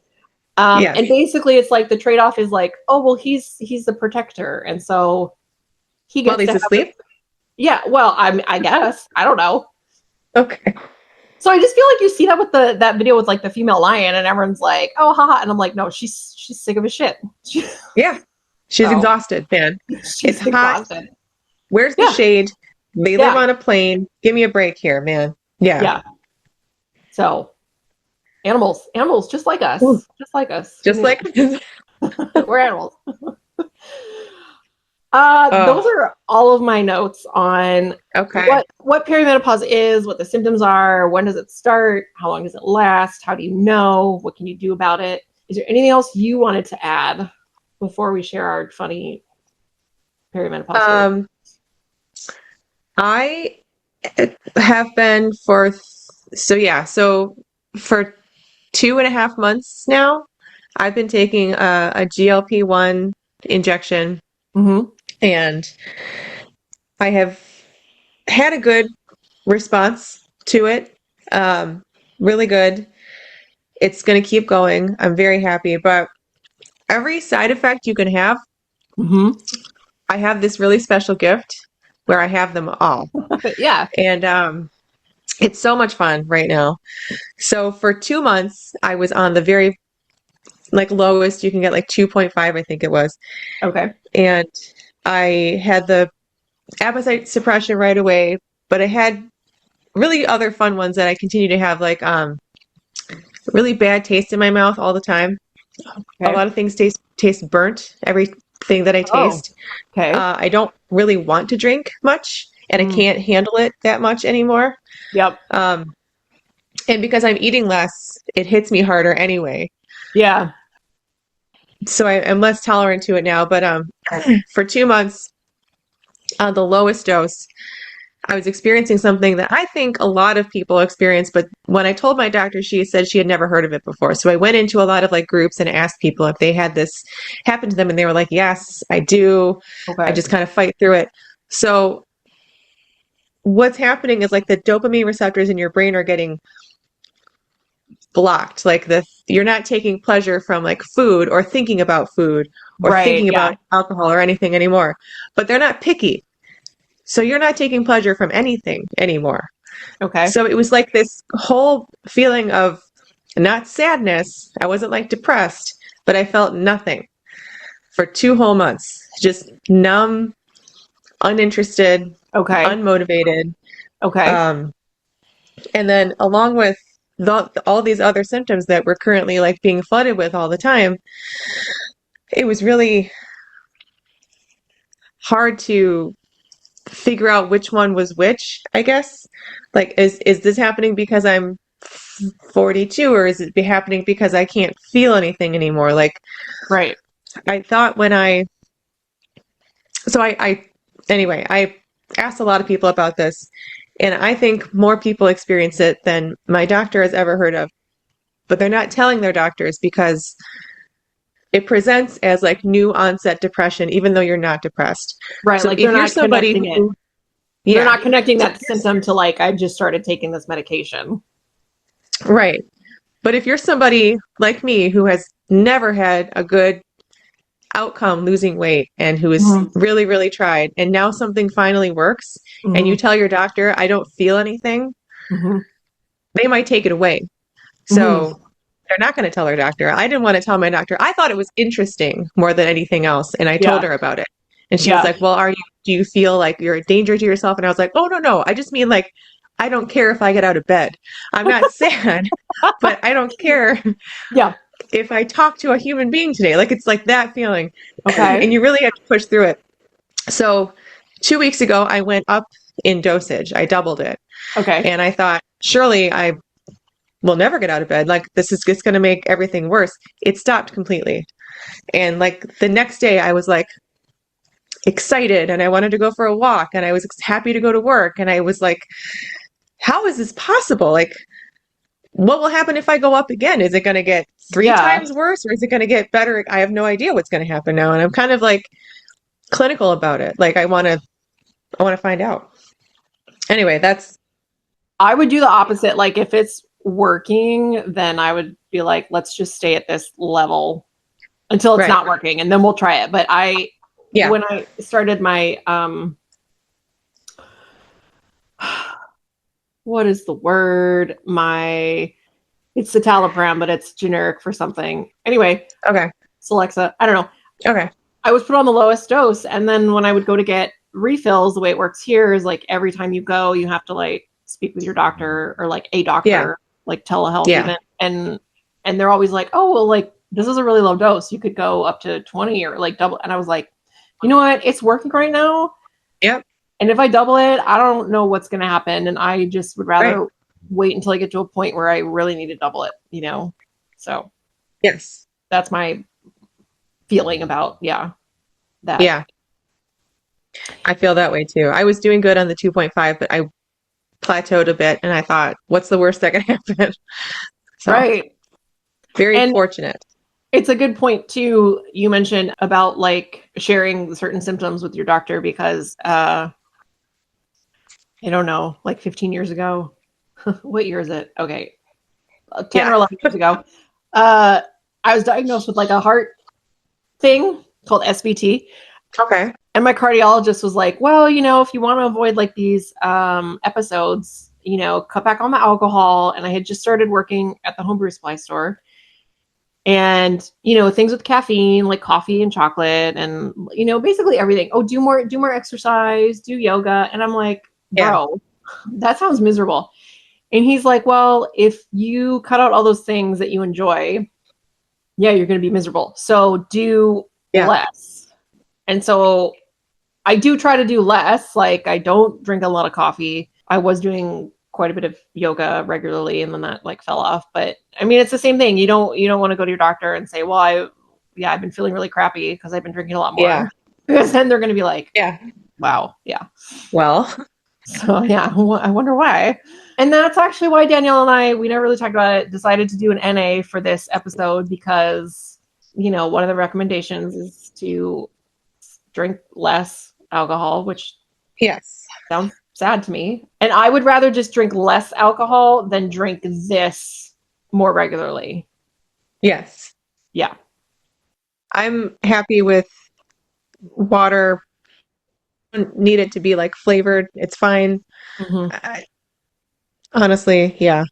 And Yes. basically it's like the trade-off is like, oh, well, he's the protector. And so he While gets to he's have, asleep? yeah, well, I guess, I don't know. Okay. So I just feel like you see that with that video with like the female lion and everyone's like, oh, haha. And I'm like, no, she's sick of his shit. Yeah. She's So exhausted, man. It's she's hot. exhausted. Where's the Yeah. shade? They live Yeah. on a plane. Give me a break here, man. Yeah. Yeah. So animals just like Ooh. us. Just like us. Just like, We're animals. oh, Those are all of my notes on okay. what perimenopause is, what the symptoms are, when does it start, how long does it last, how do you know, what can you do about it? Is there anything else you wanted to add before we share our funny perimenopause story? I have been so for 2.5 months now, I've been taking a GLP-1 injection, Mm-hmm. and I have had a good response to it. Really good. It's going to keep going. I'm very happy, but every side effect you can have, Mm-hmm. I have this really special gift where I have them all. Yeah. And it's so much fun right now. So for 2 months, I was on the very lowest you can get, like 2.5, I think it was. Okay. And I had the appetite suppression right away, but I had really other fun ones that I continue to have, like really bad taste in my mouth all the time. A Okay. lot of things taste burnt, everything that I Oh, taste. okay. I don't really want to drink much, and I Mm. can't handle it that much anymore. Yep. And because I'm eating less, it hits me harder anyway. Yeah. So I'm less tolerant to it now. But for 2 months, on the lowest dose, I was experiencing something that I think a lot of people experience. But when I told my doctor, she said she had never heard of it before. So I went into a lot of groups and asked people if they had this happen to them, and they were like, "Yes, I do. I Okay. just kind of fight through it." So what's happening is the dopamine receptors in your brain are getting blocked. You're not taking pleasure from food or thinking about food or Right. thinking Yeah. about alcohol or anything anymore. But they're not picky. So you're not taking pleasure from anything anymore. Okay. So it was like this whole feeling of not sadness. I wasn't depressed, but I felt nothing for 2 whole months. Just numb, uninterested, Okay. unmotivated. Okay. Um, and then along with all these other symptoms that we're currently being flooded with all the time, it was really hard to figure out which one was which, I guess. Is this happening because I'm 42, or is it happening because I can't feel anything anymore? Right. I thought I anyway, I asked a lot of people about this, and I think more people experience it than my doctor has ever heard of. But they're not telling their doctors because it presents as new onset depression, even though you're not depressed. Right. So Like they're if you're not somebody connecting it. who, They're yeah, not connecting so that symptom to I just started taking this medication. right. But if you're somebody like me who has never had a good outcome losing weight and who has Mm-hmm. really, really tried, and now something finally works, and you Mm-hmm. tell your doctor, I don't feel anything, Mm-hmm. they might take it away. Mm-hmm. So they're not going to tell their doctor. I didn't want to tell my doctor. I thought it was interesting more than anything else, and I told Yeah. her about it. And she was Yeah. like, "Well, do you feel like you're a danger to yourself?" And I was like, "Oh, no, no. I just mean I don't care if I get out of bed. I'm not sad, but I don't care Yeah. if I talk to a human being today." It's that feeling. Okay. And you really have to push through it. So 2 weeks ago, I went up in dosage. I doubled it. Okay. And I thought, surely I will never get out of bed. This is just going to make everything worse. It stopped completely. And the next day, I was excited, and I wanted to go for a walk, and I was happy to go to work. And I was like, how is this possible? What will happen if I go up again? Is it going to get three Yeah. times worse, or is it going to get better? I have no idea what's going to happen now, and I'm kind of like clinical about it. Like I want to find out. Anyway, that's I would do the opposite. Like if it's working, then I would be like, let's just stay at this level until it's right. not working and then we'll try it. But Yeah. when I started my, what is the word? It's citalopram, but it's generic for something. Anyway, Okay. Celexa, I don't know. Okay. I was put on the lowest dose. And then when I would go to get refills, the way it works here is like every time you go, you have to like speak with your doctor or like a Yeah. doctor, like telehealth Yeah. even. And they're always like, oh, well, like this is a really low dose. You could go up to 20 or like double. And I was like, you know what? It's working right now. Yep. And if I double it, I don't know what's going to happen. And I just would rather Right. wait until I get to a point where I really need to double it, you know? So Yes. that's my feeling about, that. Yeah. I feel that way too. I was doing good on the 2.5, but I plateaued a bit and I thought, what's the worst that can happen? So Right. very And fortunate. it's a good point too. You mentioned about like sharing certain symptoms with your doctor because I don't know, like 15 years ago. What year is it? Okay. 10 or Yeah. 11 years ago. I was diagnosed with like a heart thing called SVT. Okay. And my cardiologist was like, well, you know, if you want to avoid like these episodes, you know, cut back on the alcohol. And I had just started working at the homebrew supply store. And, you know, things with caffeine, like coffee and chocolate and, you know, basically everything. Oh, do more exercise, do yoga. And I'm like, Yeah. bro, that sounds miserable. And he's like, well, if you cut out all those things that you enjoy, yeah, you're going to be miserable. So do Yeah. less. And so I do try to do less. Like I don't drink a lot of coffee. I was doing quite a bit of yoga regularly and then that like fell off. But I mean, it's the same thing. You don't want to go to your doctor and say, well, I've been feeling really crappy because I've been drinking a lot Yeah. more. Because then they're going to be like, Yeah. wow. Yeah. Well, So yeah, I wonder why. And that's actually why Danielle and I, we never really talked about it, decided to do an NA for this episode because, you know, one of the recommendations is to drink less alcohol, which yes. sounds sad to me. And I would rather just drink less alcohol than drink this more regularly. Yes. Yeah. I'm happy with water. I don't need it to be like flavored. It's fine. Mm-hmm. Honestly, yeah.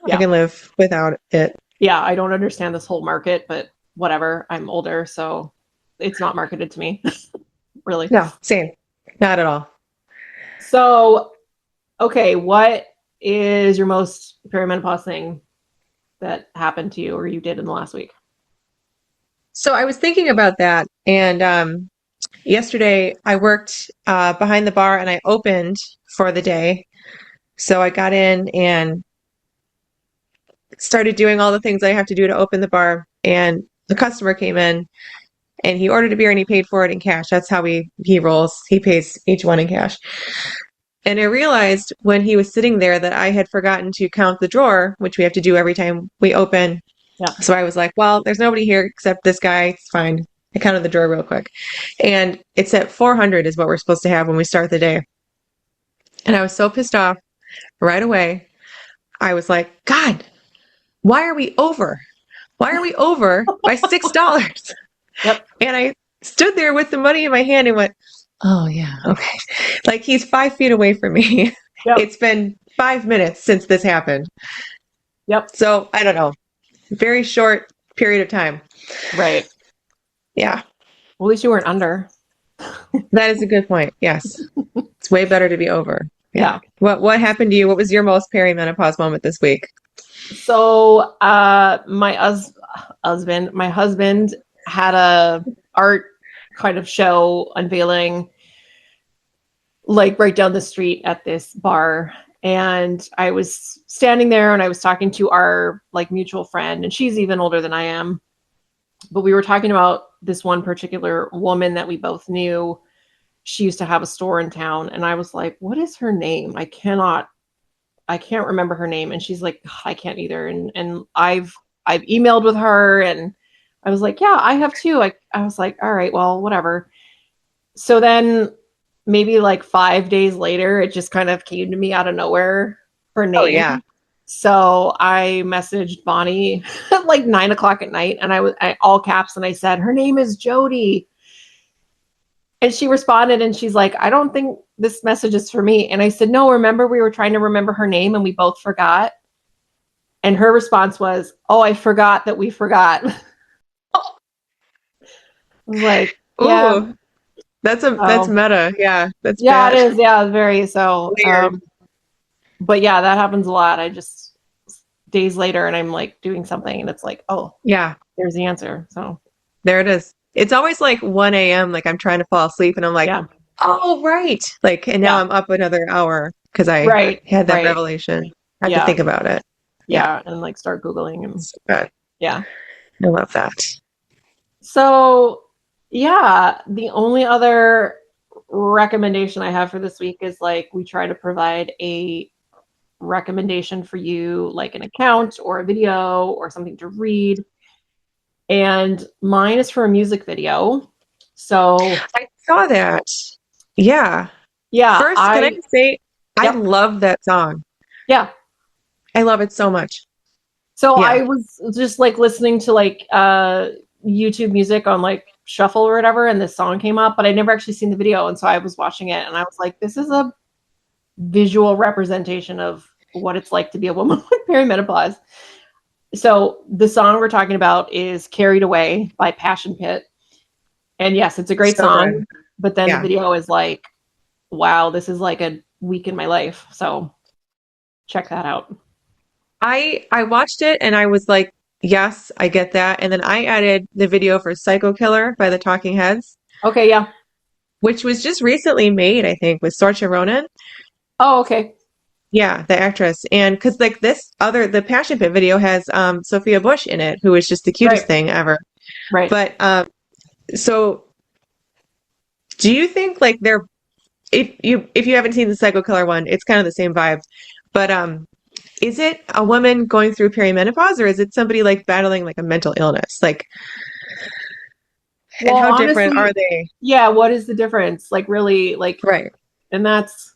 I Yeah. can live without it. Yeah. I don't understand this whole market, but whatever. I'm older, so it's not marketed to me, really. No, same. Not at all. So, okay, what is your most perimenopause thing that happened to you or you did in the last week? So I was thinking about that, and yesterday I worked behind the bar and I opened for the day. So I got in and started doing all the things I have to do to open the bar, and the customer came in and he ordered a beer and he paid for it in cash. That's how he rolls. He pays each one in cash. And I realized when he was sitting there that I had forgotten to count the drawer, which we have to do every time we open. Yeah. So I was like, well, there's nobody here except this guy. It's fine. I counted the drawer real quick. And it's at 400 is what we're supposed to have when we start the day. And I was so pissed off right away. I was like, God, why are we over? Why are we over by $6? Yep. And I stood there with the money in my hand and went, oh, yeah, okay. Like he's 5 feet away from me. Yep. It's been 5 minutes since this happened. Yep. So I don't know. Very short period of time. Right. Yeah. Well, at least you weren't under. That is a good point. Yes. It's way better to be over. Yeah. What happened to you? What was your most perimenopause moment this week? So, my husband had a art kind of show unveiling like right down the street at this bar. And I was standing there and I was talking to our like mutual friend, and she's even older than I am. But we were talking about this one particular woman that we both knew. She used to have a store in town. And I was like, what is her name? I can't remember her name. And she's like, I can't either. And I've I've emailed with her, and I was like, yeah, I have too. I was like, all right, well, whatever. So then maybe like 5 days later, it just kind of came to me out of nowhere, her Oh name. yeah. So I messaged Bonnie at like 9 o'clock at night, and I all caps, and I said, her name is Jody. And she responded, and she's like, I don't think this message is for me. And I said, no, remember, we were trying to remember her name and we both forgot. And her response was, oh, I forgot that we forgot. I was like, yeah. Ooh, that's So meta. Yeah, that's yeah, it bad. is. Yeah, very so. Weird. But yeah, that happens a lot. I just days later, and I'm like doing something, and it's like, oh, Yeah, there's the answer. So there it is. It's always like 1 a.m. Like I'm trying to fall asleep and I'm like, yeah, oh, right. Like, and now yeah, I'm up another hour because I right, had that right, revelation. I had to yeah, think about it. Yeah. yeah, and like start Googling and So good. yeah. I love that. So yeah, the only other recommendation I have for this week is like we try to provide a recommendation for you, like an account or a video or something to read. And mine is for a music video. So I saw that. Yeah. yeah, First, can I just say, I yep, love that song. yeah. I love it so much. So Yeah. I was just like listening to like YouTube music on like shuffle or whatever, and this song came up, but I never actually seen the video. And so I was watching it and I was like, this is a visual representation of what it's like to be a woman with perimenopause. So the song we're talking about is Carried Away by Passion Pit. And yes, it's a great So good. song, but then the Yeah. video is like, wow, this is like a week in my life. So check that out. I watched it and I was like, yes, I get that. And then I added the video for Psycho Killer by the Talking Heads, Okay, yeah. which was just recently made, I think, with Saoirse Ronan. Oh, okay. Yeah, the actress. And because like the Passion Pit video has Sophia Bush in it, who is just the cutest Right, thing ever. right. But so do you think like they're if you haven't seen the Psycho Killer one, it's kind of the same vibe. But is it a woman going through perimenopause or is it somebody like battling like a mental illness? Like, and Well, how different are honestly, they? yeah, what is the difference? Like really, like, Right. and that's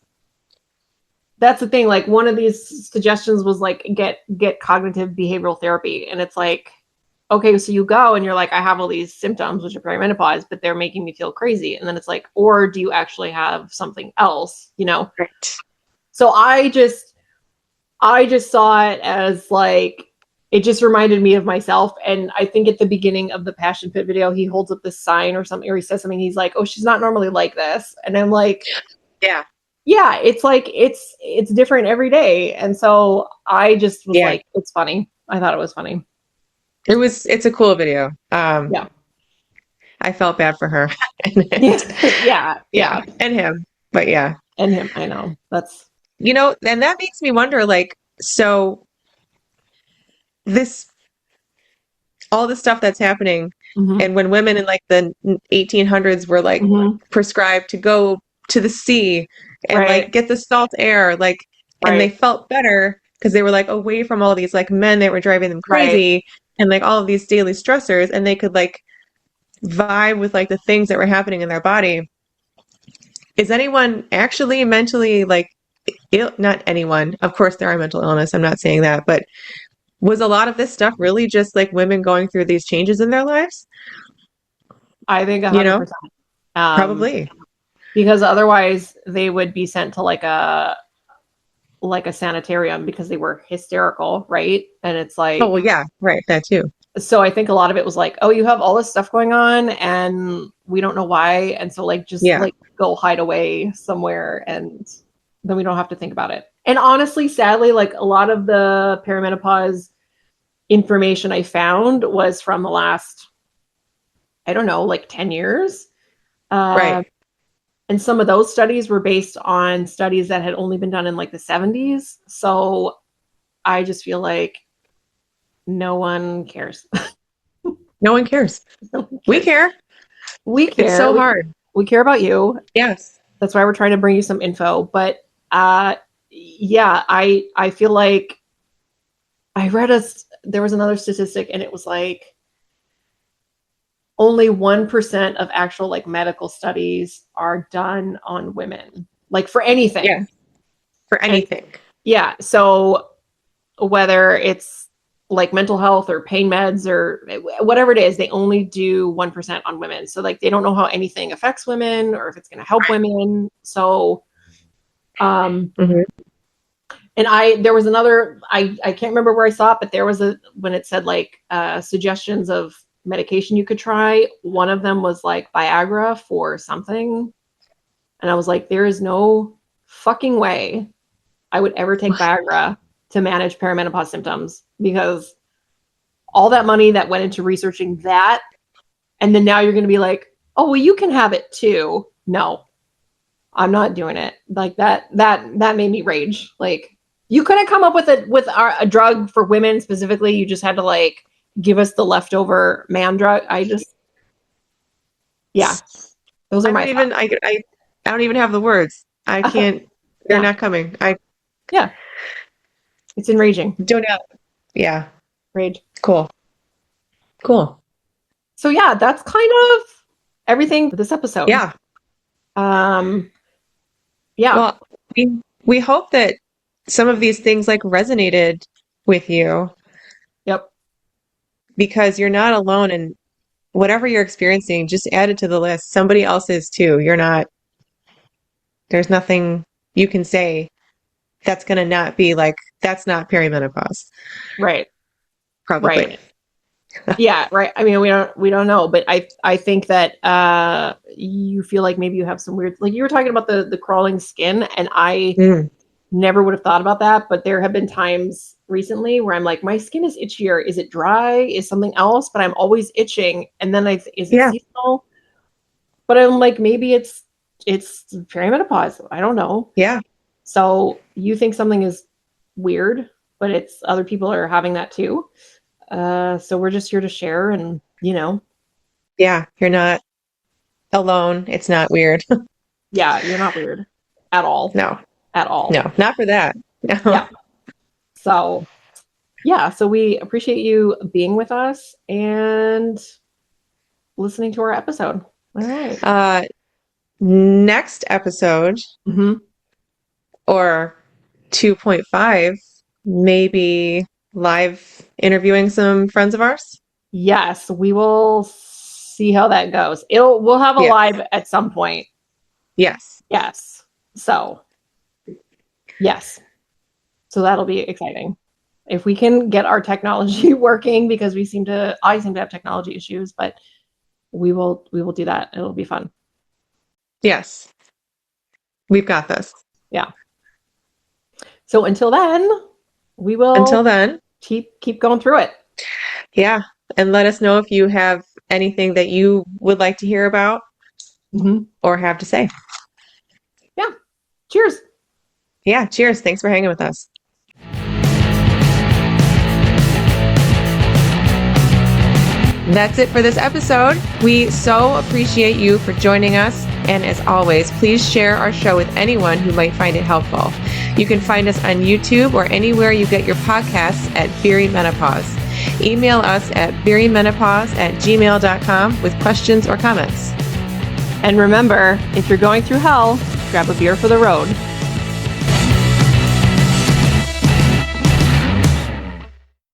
the thing. Like one of these suggestions was like get cognitive behavioral therapy. And it's like, okay, so you go and you're like, I have all these symptoms, which are perimenopause, but they're making me feel crazy. And then it's like, or do you actually have something else, you know? Right. So I just saw it as like it just reminded me of myself. And I think at the beginning of the Passion Pit video, he holds up this sign or something, or he says something. He's like, "Oh, she's not normally like this," and I'm like, Yeah. "Yeah, it's like it's different every day." And so I just was Yeah. like, "It's funny." I thought it was funny. It's a cool video. Yeah, I felt bad for her. yeah, And, yeah, yeah. yeah. And him. But yeah. And him, I know that's And that makes me wonder, like, so this all the stuff that's happening, hmm and when women in like the 1800s were like hmm prescribed to go to the sea and like right, get the salt air, like, and they right, felt better because they were like away from all these like men that were driving them right. crazy and like all of these daily stressors, and they could like vibe with like the things that were happening in their body. Is anyone actually mentally like ill? Not anyone. Of course, there are mental illness. I'm not saying that, but was a lot of this stuff really just like women going through these changes in their lives? I think You know, 100%. Um, probably. because otherwise they would be sent to like a sanitarium because they were hysterical, right? And it's Oh, well, like, yeah, right. That too. so I think a lot of it was like, oh, you have all this stuff going on and we don't know why. And so like just Yeah. like go hide away somewhere and then we don't have to think about it. And honestly, sadly, like a lot of the perimenopause information I found was from the last, I don't know, like 10 years. Right. And some of those studies were based on studies that had only been done in like the 70s. So I just feel like no one cares. No one cares. No one We cares. care. We It's care. so hard. We care about you. Yes. That's why we're trying to bring you some info. But yeah, I feel like I read there was another statistic, and it was like only 1% of actual like medical studies are done on women, like for anything. Yeah. For anything. Yeah. So whether it's like mental health or pain meds or whatever it is, they only do 1% on women. So like they don't know how anything affects women or if it's going to help women. So, Mhm. and there was another, I can't remember where I saw it, but there was when it said like suggestions of medication you could try. One of them was like Viagra for something. And I was like, there is no fucking way I would ever take Viagra to manage perimenopause symptoms, because all that money that went into researching that, and then now you're going to be like, oh, well, you can have it too. No, I'm not doing it. Like that made me rage. Like, you couldn't come up with a drug for women specifically. You just had to like give us the leftover man drug. Yeah, those are my thoughts. I don't even have the words. I can't. They're Yeah. not coming. Yeah, it's enraging. Don't know. Yeah. Rage. Cool. So yeah, that's kind of everything for this episode. Yeah. Yeah. Well, we hope that some of these things like resonated with you, Yep. because you're not alone, and whatever you're experiencing, just add it to the list. Somebody else is too. There's nothing you can say that's going to not be like, that's not perimenopause. Right. Probably. Right. Yeah, right. I mean, we don't know, but I think that you feel like maybe you have some weird, like you were talking about the crawling skin, and I never would have thought about that, but there have been times recently where I'm like, my skin is itchier. Is it dry? Is something else? But I'm always itching, and then is it seasonal? But I'm like, maybe it's perimenopause. I don't know. Yeah. So you think something is weird, but it's other people are having that too. So we're just here to share, and Yeah, you're not alone. It's not weird. yeah, you're not weird at all. No. At all. No, not for that. No. Yeah. So yeah, so we appreciate you being with us and listening to our episode. All right. Next episode, or 2.5, maybe live interviewing some friends of ours. Yes, we will see how that goes. We'll have a live at some point. Yes. Yes. So yes. So that'll be exciting. If we can get our technology working, because I seem to have technology issues, but we will do that. It'll be fun. Yes. We've got this. Yeah. So until then, we will keep going through it. Yeah. And let us know if you have anything that you would like to hear about or have to say. Yeah. Cheers. Yeah. Cheers. Thanks for hanging with us. That's it for this episode. We so appreciate you for joining us. And as always, please share our show with anyone who might find it helpful. You can find us on YouTube or anywhere you get your podcasts at perimenopause. Email us at perimenopause@gmail.com with questions or comments. And remember, if you're going through hell, grab a beer for the road.